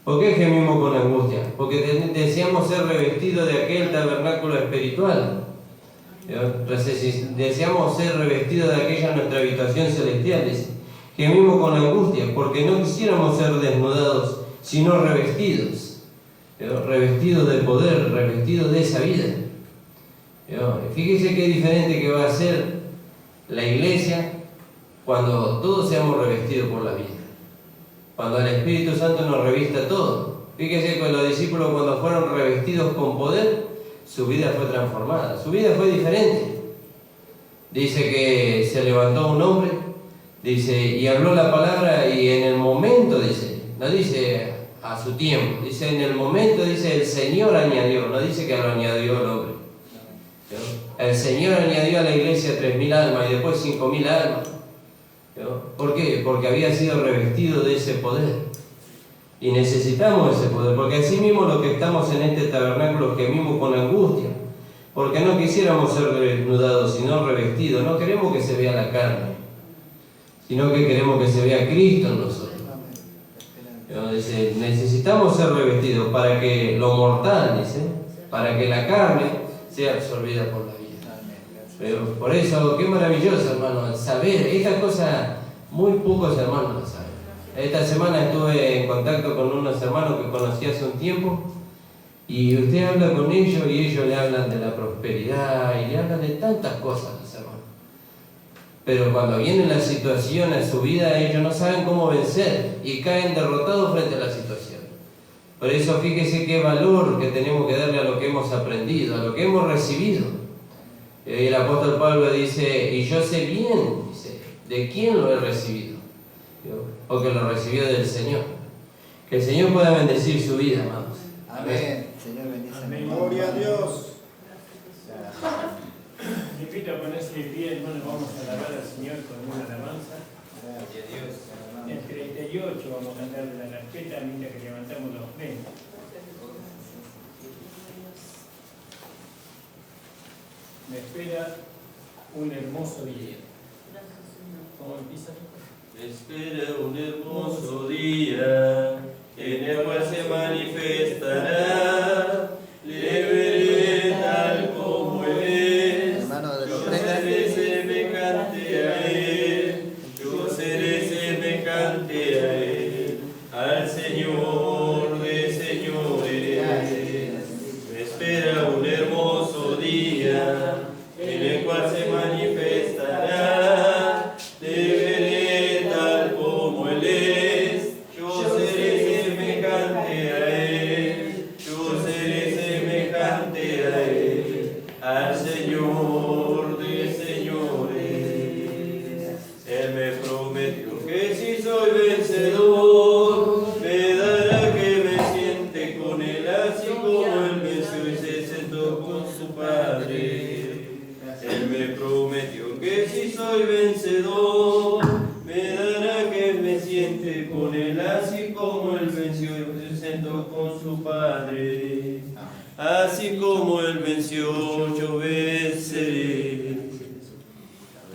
¿Por qué gemimos con angustia? Porque deseamos ser revestidos de aquel tabernáculo espiritual. Deseamos ser revestidos de aquella nuestra habitación celestial. Dice, gemimos con angustia, porque no quisiéramos ser desnudados, sino revestidos. Revestidos de poder, revestidos de esa vida. Fíjese qué diferente que va a ser la iglesia cuando todos seamos revestidos por la vida. Cuando el Espíritu Santo nos revista todo. Fíjese que los discípulos cuando fueron revestidos con poder, su vida fue transformada, su vida fue diferente. Dice que se levantó un hombre, dice, y habló la palabra y en el momento, dice, no dice a su tiempo, dice en el momento, dice el Señor añadió, no dice que lo añadió el hombre. El Señor añadió a la iglesia 3.000 almas y después 5.000 almas. ¿Por qué? Porque había sido revestido de ese poder. Y necesitamos ese poder, porque así mismo los que estamos en este tabernáculo gemimos con angustia, porque no quisiéramos ser desnudados, sino revestidos. No queremos que se vea la carne, sino que queremos que se vea Cristo en nosotros. Dice, necesitamos ser revestidos para que lo mortal, dice, para que la carne sea absorbida por la vida. Pero por eso, qué maravilloso, hermano, saber estas cosas, muy pocos hermanos lo saben. Esta semana estuve en contacto con unos hermanos que conocí hace un tiempo y usted habla con ellos y ellos le hablan de la prosperidad y le hablan de tantas cosas, los hermanos. Pero cuando viene la situación a su vida, ellos no saben cómo vencer y caen derrotados frente a la situación. Por eso fíjese qué valor que tenemos que darle a lo que hemos aprendido, a lo que hemos recibido. Y el apóstol Pablo dice, y yo sé bien, dice, de quién lo he recibido, porque lo recibió del Señor. Que el Señor pueda bendecir su vida, amados. Amén. Señor, bendice. Amén. Gloria a Dios. Le invito a ponerse de pie, hermano, vamos a alabar al Señor con una alabanza. Gracias, Dios. En 38 vamos a cantar de la carpeta mientras que levantamos los frentes. Me espera un hermoso día. ¿Cómo empieza? Me espera un hermoso día, en el cual se manifestará, le veré tal como Él es. Hermano de los Yo seré semejante a Él, yo seré semejante a Él, al Señor de señores. Me espera un hermoso día, en el cual se manifestará, le veré tal como Él es. Yo seré semejante a Él, yo seré semejante a Él, al Señor de señores. Él me prometió que si soy vencedor, me dará que me siente con Él, así como Él venció y se sentó con su Padre. Él me prometió que si soy vencedor, me dará que me siente con Él, así como Él venció y se sentó con su Padre. Así como Él venció, yo venceré.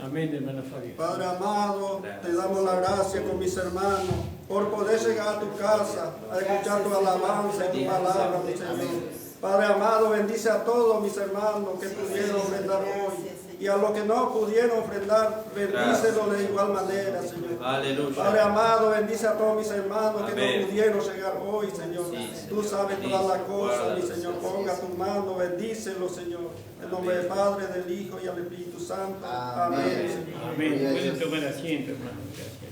Amén, hermano Fabio. Padre amado, te damos la gracia con mis hermanos por poder llegar a tu casa, a escuchar tu alabanza y tu palabra, mi Señor. Padre amado, bendice a todos mis hermanos que pudieron ofrendar hoy. Y a los que no pudieron ofrendar, bendícelos de igual manera, Señor. Aleluya. Padre amado, bendice a todos mis hermanos que Amén. no pudieron llegar hoy, Señor. Sí, Tú sabes Bendice, todas las cosas, mi guárdalos, Señor. Ponga tu mano, bendícelos, Señor. En nombre del Padre, del Hijo y del Espíritu Santo. Amén. Amén, Señor. Amén. Pueden tomar asiento, hermano.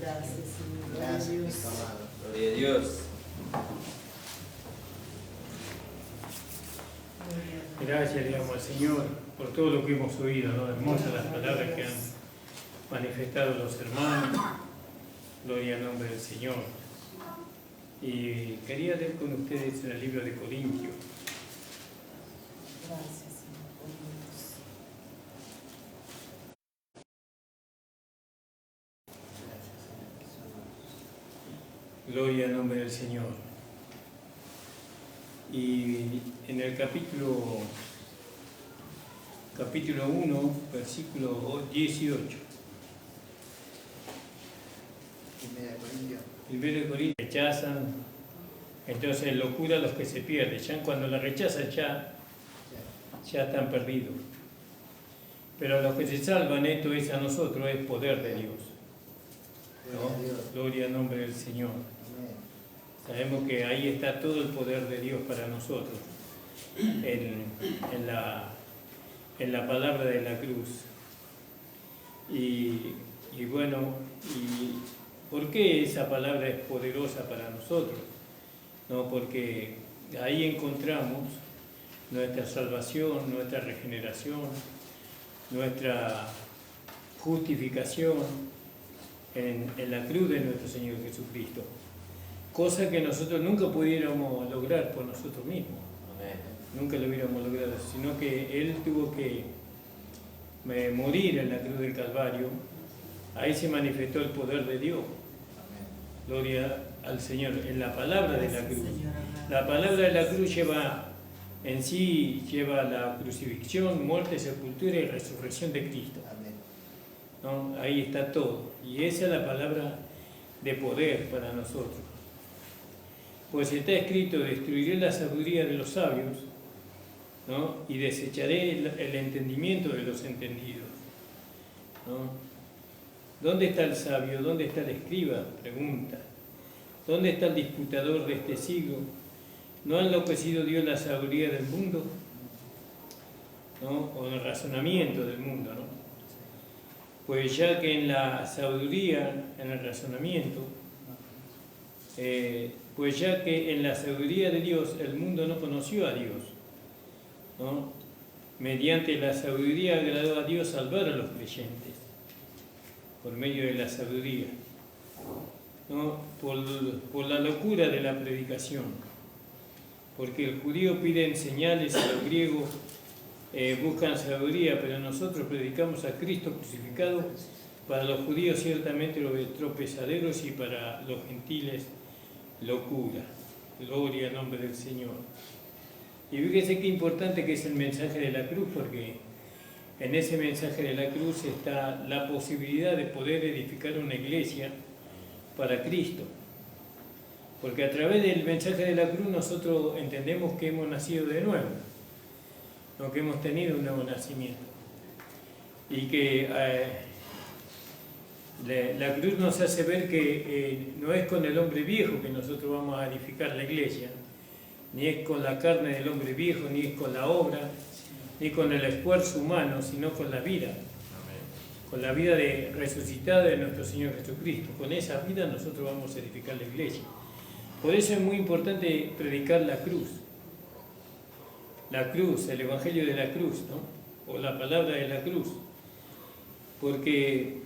Gracias. Gracias, Señor. Gracias, mi amado. Gloria a Dios. Gracias, digamos, al Señor por todo lo que hemos oído, ¿no? Hermosas las palabras que han manifestado los hermanos. Gloria al nombre del Señor. Y quería leer con ustedes en el libro de Corintios. Gracias, Señor, por Dios. Gloria al nombre del Señor. Y en el capítulo 1, versículo 18. Primera Corintios. Primero de Corintios rechazan, entonces locura los que se pierden. Ya cuando la rechazan ya están perdidos. Pero a los que se salvan, esto es a nosotros, es poder de Dios. Gloria a Dios. Gloria al nombre del Señor. Amén. Sabemos que ahí está todo el poder de Dios para nosotros, en la palabra de la cruz. Y bueno, ¿por qué esa palabra es poderosa para nosotros? ¿No? Porque ahí encontramos nuestra salvación, nuestra regeneración, nuestra justificación en la cruz de nuestro Señor Jesucristo. Cosa que nosotros nunca pudiéramos lograr por nosotros mismos. Nunca lo hubiéramos logrado, sino que Él tuvo que morir en la cruz del Calvario. Ahí se manifestó el poder de Dios. Gloria al Señor, en la palabra de la cruz. La palabra de la cruz lleva la crucifixión, muerte, sepultura y resurrección de Cristo. Amén. ¿No? Ahí está todo. Y esa es la palabra de poder para nosotros. Pues está escrito, destruiré la sabiduría de los sabios, ¿no? Y desecharé el entendimiento de los entendidos, ¿no? ¿Dónde está el sabio? ¿Dónde está el escriba? Pregunta. ¿Dónde está el disputador de este siglo? ¿No ha enloquecido Dios la sabiduría del mundo? ¿No? O el razonamiento del mundo, ¿no? Pues ya que en la sabiduría, en el razonamiento, pues ya que en la sabiduría de Dios el mundo no conoció a Dios, ¿no? mediante la sabiduría agradó a Dios salvar a los creyentes, por medio de la sabiduría, ¿no? Por la locura de la predicación, porque el judío pide señales y los griegos buscan sabiduría, pero nosotros predicamos a Cristo crucificado, para los judíos ciertamente tropezaderos y para los gentiles locura. Gloria al nombre del Señor. Y fíjese qué importante que es el mensaje de la cruz, porque en ese mensaje de la cruz está la posibilidad de poder edificar una iglesia para Cristo. Porque a través del mensaje de la cruz nosotros entendemos que hemos nacido de nuevo, no que hemos tenido un nuevo nacimiento. Y que la cruz nos hace ver que no es con el hombre viejo que nosotros vamos a edificar la iglesia, ni es con la carne del hombre viejo, ni es con la obra, ni con el esfuerzo humano, sino con la vida. Con la vida resucitada de nuestro Señor Jesucristo. Con esa vida nosotros vamos a edificar la iglesia. Por eso es muy importante predicar la cruz. La cruz, el Evangelio de la cruz, ¿no? O la palabra de la cruz. Porque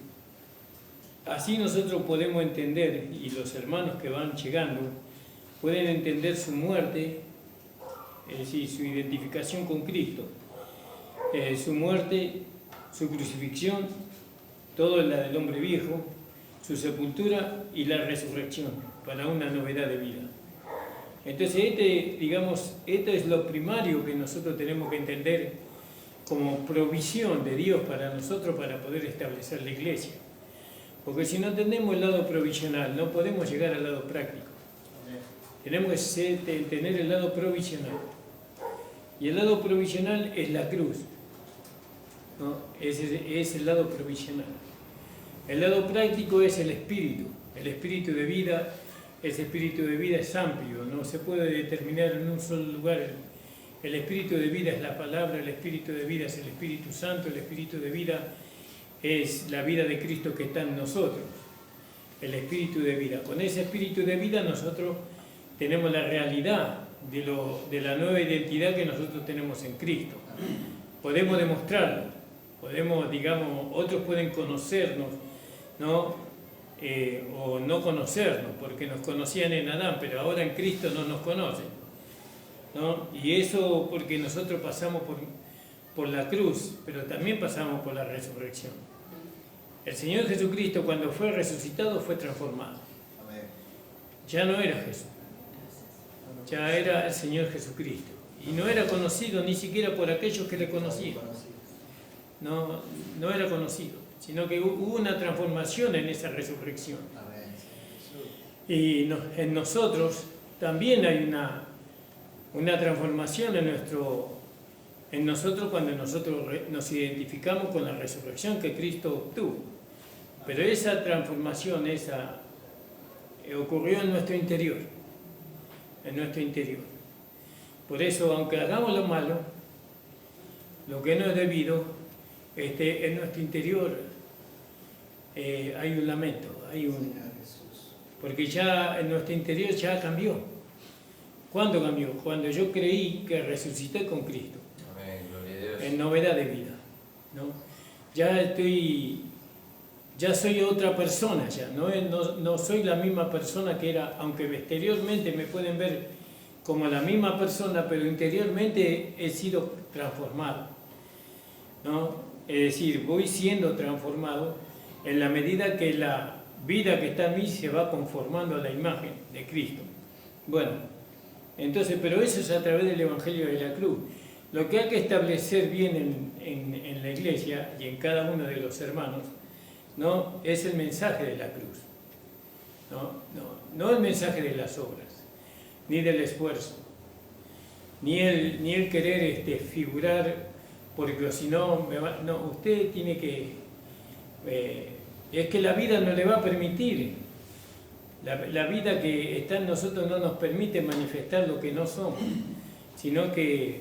así nosotros podemos entender, y los hermanos que van llegando, pueden entender su muerte, es decir, su identificación con Cristo. Su muerte, su crucifixión, todo la del hombre viejo, su sepultura y la resurrección, para una novedad de vida. Entonces, esto es lo primario que nosotros tenemos que entender como provisión de Dios para nosotros para poder establecer la iglesia. Porque si no entendemos el lado provisional, no podemos llegar al lado práctico. Tenemos que tener el lado provisional. Y el lado provisional es la cruz, ¿no? Es el lado provisional. El lado práctico es el espíritu de vida. Ese espíritu de vida es amplio, no se puede determinar en un solo lugar. El espíritu de vida es la palabra, el espíritu de vida es el Espíritu Santo, el espíritu de vida es la vida de Cristo que está en nosotros. El espíritu de vida. Con ese espíritu de vida nosotros tenemos la realidad de la nueva identidad que nosotros tenemos en Cristo. Podemos demostrarlo, otros pueden conocernos, ¿no? O no conocernos, porque nos conocían en Adán, pero ahora en Cristo no nos conocen, ¿no? Y eso porque nosotros pasamos por la cruz, pero también pasamos por la resurrección. El Señor Jesucristo, cuando fue resucitado, fue transformado. Ya no era Jesús, ya era el Señor Jesucristo. Y no era conocido ni siquiera por aquellos que le conocían. No era conocido, sino que hubo una transformación en esa resurrección. Y en nosotros también hay una transformación en nosotros cuando nosotros nos identificamos con la resurrección que Cristo obtuvo. Pero esa transformación ocurrió en nuestro interior. Por eso, aunque hagamos lo malo, lo que no es debido, en nuestro interior hay un lamento, porque ya en nuestro interior ya cambió. ¿Cuándo cambió? Cuando yo creí que resucité con Cristo. Amén, gloria a Dios. En novedad de vida, ¿no? Ya soy otra persona, no soy la misma persona que era, aunque exteriormente me pueden ver como la misma persona, pero interiormente he sido transformado, ¿no? Es decir, voy siendo transformado en la medida que la vida que está en mí se va conformando a la imagen de Cristo. Bueno, entonces, pero eso es a través del Evangelio de la cruz. Lo que hay que establecer bien en la iglesia y en cada uno de los hermanos, ¿no? Es el mensaje de la cruz, no el mensaje de las obras, ni del esfuerzo, ni el querer figurar, porque si no, usted tiene que, es que la vida no le va a permitir, la vida que está en nosotros no nos permite manifestar lo que no somos, sino que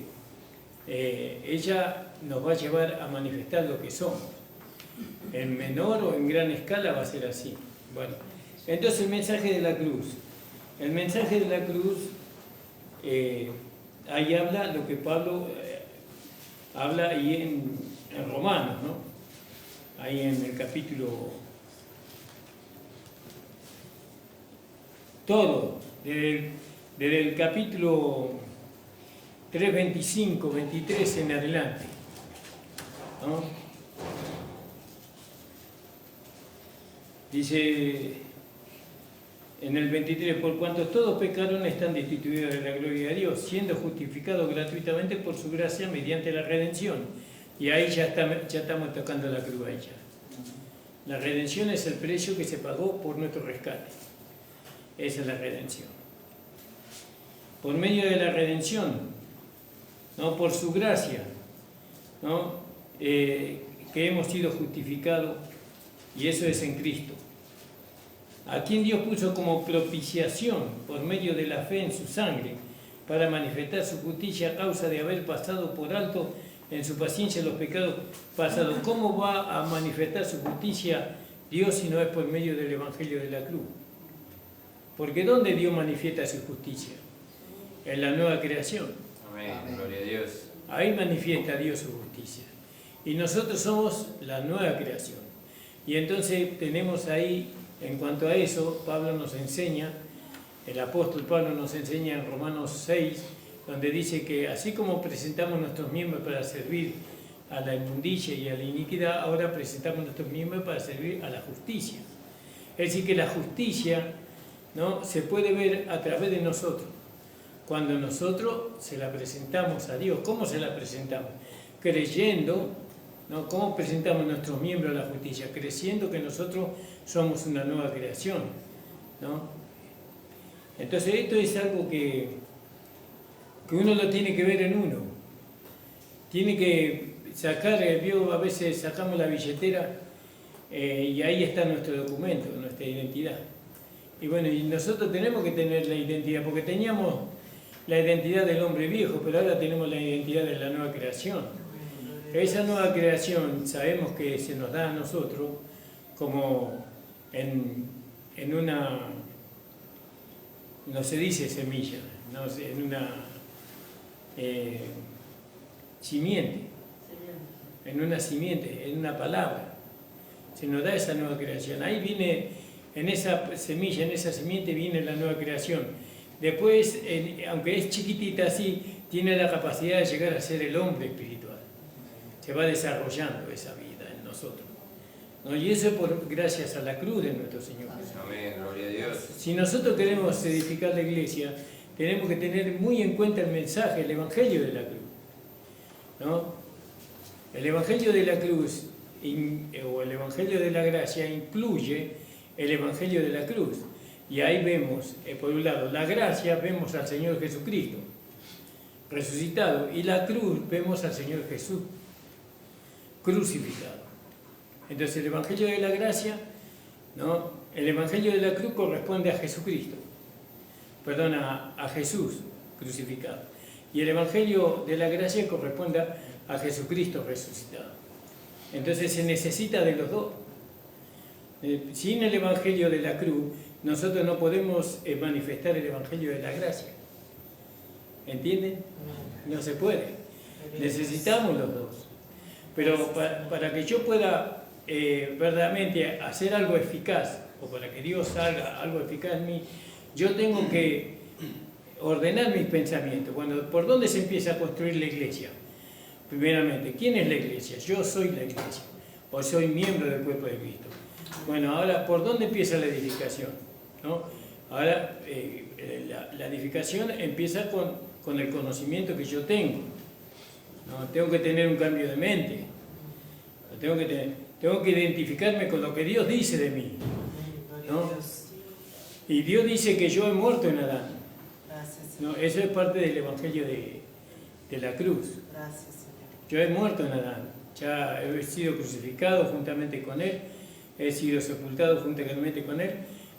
ella nos va a llevar a manifestar lo que somos. En menor o en gran escala va a ser así. Bueno, entonces el mensaje de la cruz. El mensaje de la cruz, ahí habla lo que Pablo habla ahí en Romanos, ¿no? Ahí en el capítulo, todo, desde el capítulo 3, 25, 23 en adelante, ¿no? Dice en el 23, por cuanto todos pecaron están destituidos de la gloria de Dios, siendo justificados gratuitamente por su gracia mediante la redención. Y ahí ya estamos tocando la cruz ahí ya. La redención es el precio que se pagó por nuestro rescate. Esa es la redención. Por medio de la redención, ¿no? Por su gracia, ¿no? Que hemos sido justificados, y eso es en Cristo, a quien Dios puso como propiciación por medio de la fe en su sangre, para manifestar su justicia a causa de haber pasado por alto en su paciencia los pecados pasados. ¿Cómo va a manifestar su justicia Dios si no es por medio del Evangelio de la cruz? Porque ¿dónde Dios manifiesta su justicia? En la nueva creación. Amén, gloria a Dios. Ahí manifiesta Dios su justicia. Y nosotros somos la nueva creación. Y entonces tenemos ahí, en cuanto a eso, Pablo nos enseña, el apóstol Pablo nos enseña en Romanos 6, donde dice que así como presentamos nuestros miembros para servir a la inmundicia y a la iniquidad, ahora presentamos nuestros miembros para servir a la justicia. Es decir, que la justicia, ¿no?, se puede ver a través de nosotros. Cuando nosotros se la presentamos a Dios, ¿cómo se la presentamos? Creyendo, ¿no? ¿Cómo presentamos nuestros miembros a la justicia? Creyendo que nosotros somos una nueva creación, ¿no? Entonces esto es algo que uno lo tiene que ver en uno. Tiene que sacar, vio, a veces sacamos la billetera y ahí está nuestro documento, nuestra identidad. Y bueno, y nosotros tenemos que tener la identidad, porque teníamos la identidad del hombre viejo, pero ahora tenemos la identidad de la nueva creación. Esa nueva creación sabemos que se nos da a nosotros como en una, no se dice semilla, no sé, en una simiente, en una simiente, en una palabra. Se nos da esa nueva creación. Ahí viene, en esa semilla, en esa simiente viene la nueva creación. Después, aunque es chiquitita así, tiene la capacidad de llegar a ser el hombre espiritual. Se va desarrollando esa vida en nosotros, ¿no? Y eso es gracias a la cruz de nuestro Señor Jesús. Amén, gloria a Dios. Si nosotros queremos edificar la iglesia, tenemos que tener muy en cuenta el mensaje, el Evangelio de la cruz, ¿no? El Evangelio de la cruz o el Evangelio de la gracia incluye el Evangelio de la cruz. Y ahí vemos, por un lado, la gracia, vemos al Señor Jesucristo resucitado, y la cruz, vemos al Señor Jesús crucificado. Entonces el Evangelio de la gracia, ¿no? El Evangelio de la cruz corresponde a Jesucristo, perdón, a Jesús crucificado. Y el Evangelio de la gracia corresponde a Jesucristo resucitado. Entonces se necesita de los dos. Sin el Evangelio de la cruz, nosotros no podemos manifestar el Evangelio de la gracia. ¿Entienden? No se puede. Necesitamos los dos. Pero para que yo pueda verdaderamente hacer algo eficaz, o para que Dios haga algo eficaz en mí, yo tengo que ordenar mis pensamientos. ¿Por dónde se empieza a construir la iglesia? Primeramente, ¿quién es la iglesia? Yo soy la iglesia, o soy miembro del cuerpo de Cristo. Bueno, ahora, ¿por dónde empieza la edificación? ¿No? Ahora, la edificación empieza con el conocimiento que yo tengo. ¿No? Tengo que tener un cambio de mente. Tengo que identificarme con lo que Dios dice de mí, ¿no? Y Dios dice que yo he muerto en Adán, ¿no? Eso es parte del Evangelio de la cruz. Yo he muerto en Adán, ya he sido crucificado juntamente con Él, he sido sepultado juntamente con Él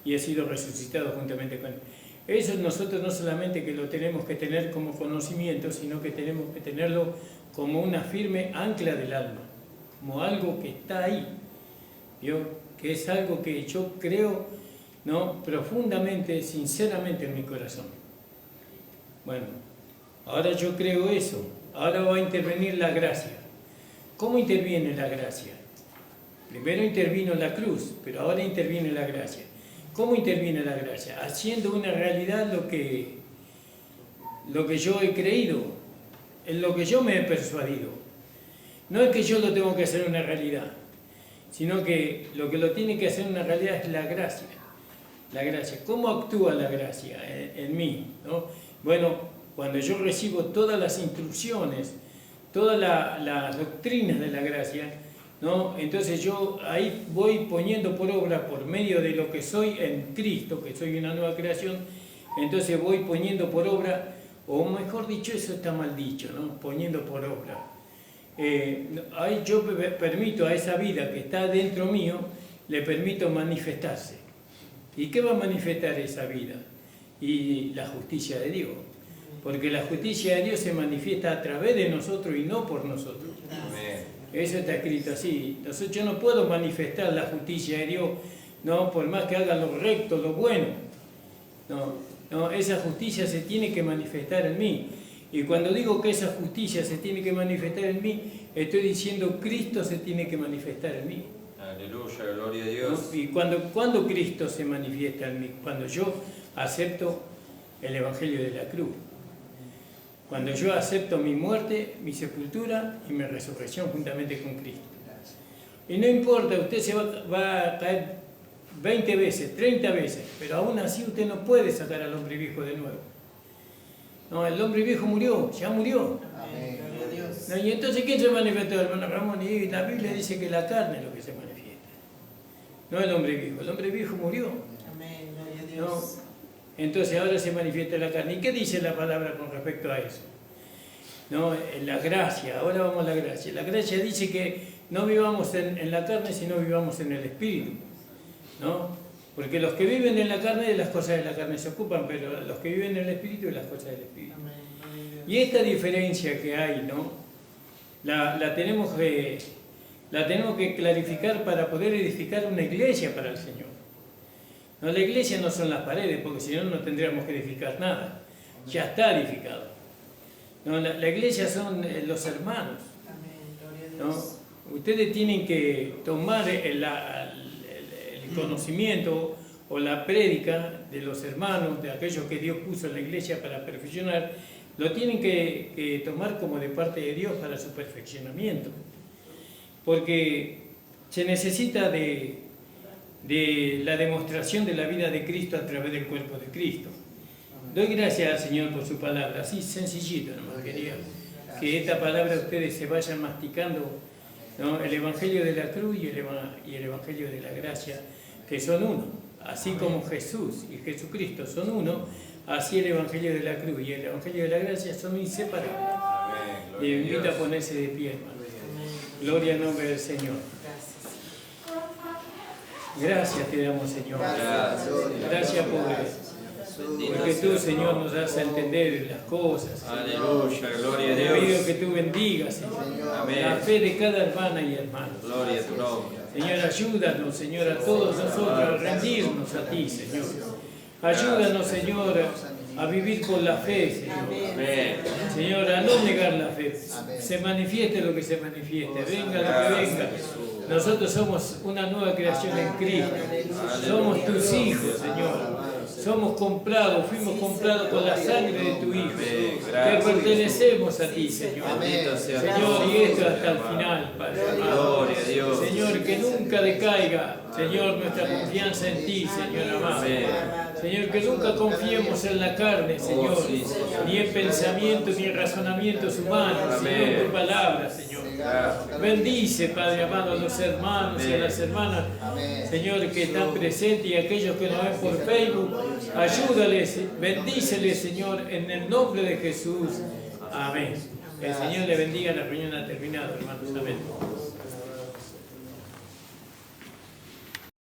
y he sido resucitado juntamente con Él. Eso nosotros no solamente que lo tenemos que tener como conocimiento, sino que tenemos que tenerlo como una firme ancla del alma, como algo que está ahí, ¿vio? Que es algo que yo creo, ¿no?, profundamente, sinceramente en mi corazón. Bueno, ahora yo creo eso. ahora va a intervenir la gracia. ¿Cómo interviene la gracia? Primero intervino la cruz, pero ahora interviene la gracia. ¿Cómo interviene la gracia? Haciendo una realidad lo que yo he creído, en lo que yo me he persuadido. No es que yo lo tengo que hacer una realidad, sino que lo tiene que hacer una realidad es la gracia. La gracia. ¿Cómo actúa la gracia en mí? ¿No? Bueno, cuando yo recibo todas las instrucciones, todas las doctrinas de la gracia, ¿no? Entonces yo ahí voy poniendo por obra, por medio de lo que soy en Cristo, que soy una nueva creación, entonces voy poniendo por obra, o mejor dicho, eso está mal dicho, ¿no? Poniendo por obra. Ahí yo permito a esa vida que está dentro mío, le permito manifestarse. ¿Y qué va a manifestar esa vida? Y la justicia de Dios. Porque la justicia de Dios se manifiesta a través de nosotros y no por nosotros. Amén. Eso está escrito así. Entonces yo no puedo manifestar la justicia de Dios, no, por más que haga lo recto, lo bueno. No, esa justicia se tiene que manifestar en mí. Y cuando digo que esa justicia se tiene que manifestar en mí, estoy diciendo Cristo se tiene que manifestar en mí. Aleluya, gloria a Dios. ¿No? Y cuando Cristo se manifiesta en mí, cuando yo acepto el Evangelio de la cruz, cuando yo acepto mi muerte, mi sepultura y mi resurrección juntamente con Cristo. Y no importa, usted se va a caer 20 veces, 30 veces, pero aún así usted no puede sacar al hombre viejo de nuevo. No, el hombre viejo murió, ya murió. Amén. No, y entonces, ¿quién se manifestó, hermano Ramón? Y la Biblia dice que la carne es lo que se manifiesta. No el hombre viejo murió. Amén, gloria a Dios. No. Entonces ahora se manifiesta la carne. ¿Y qué dice la palabra con respecto a eso? No, la gracia, ahora vamos a la gracia. La gracia dice que no vivamos en la carne, sino vivamos en el Espíritu. ¿No? Porque los que viven en la carne, de las cosas de la carne se ocupan, pero los que viven en el Espíritu, de las cosas del Espíritu. Amén, gloria a Dios. Y esta diferencia que hay, ¿no? La tenemos que clarificar para poder edificar una iglesia para el Señor. No, la iglesia no son las paredes, porque si no, no tendríamos que edificar nada. Ya está edificado. No, la iglesia son los hermanos. Amén, gloria a Dios. ¿No? Ustedes tienen que tomar el conocimiento o la prédica de los hermanos, de aquellos que Dios puso en la iglesia para perfeccionar, lo tienen que tomar como de parte de Dios para su perfeccionamiento. Porque se necesita de la demostración de la vida de Cristo a través del cuerpo de Cristo. Doy gracias al Señor por su palabra, así sencillito nomás quería que esta palabra ustedes se vayan masticando, ¿no? El Evangelio de la cruz y el Evangelio de la gracia, que son uno, así como Jesús y Jesucristo son uno, así el Evangelio de la cruz y el Evangelio de la gracia son inseparables. Amén, Y invito a ponerse de pie, hermano. Gloria al nombre del Señor. Gracias te damos, Señor. Gracias porque tú, Señor, nos das a entender las cosas. Aleluya, gloria a Te pido Dios. que tú bendigas, Señor, Amén. la fe de cada hermana y hermano. Gloria a tu nombre. Señor, ayúdanos, Señor, a todos nosotros a rendirnos a ti, Señor. Ayúdanos, Señor, a vivir con la fe, Señor. Amén. Señor, a no negar la fe. Se manifieste lo que se manifieste, venga lo que venga. Nosotros somos una nueva creación en Cristo. Somos tus hijos, Señor. Somos comprados, fuimos comprados con la sangre de tu Hijo. Te pertenecemos a ti, Señor. Señor, y esto hasta el final, Padre amado. Gloria a Dios. Señor, que nunca decaiga, Señor, nuestra confianza en ti, Señor amado. Señor, que nunca confiemos en la carne, Señor, ni en pensamientos ni en razonamientos humanos, sino en tu palabra, Señor. Bendice, Padre amado, a los hermanos y a las hermanas, Señor, que están presentes y a aquellos que nos ven por Facebook. Ayúdales, bendíceles, Señor, en el nombre de Jesús. Amén. El Señor le bendiga, la reunión ha terminado, hermanos. Amén.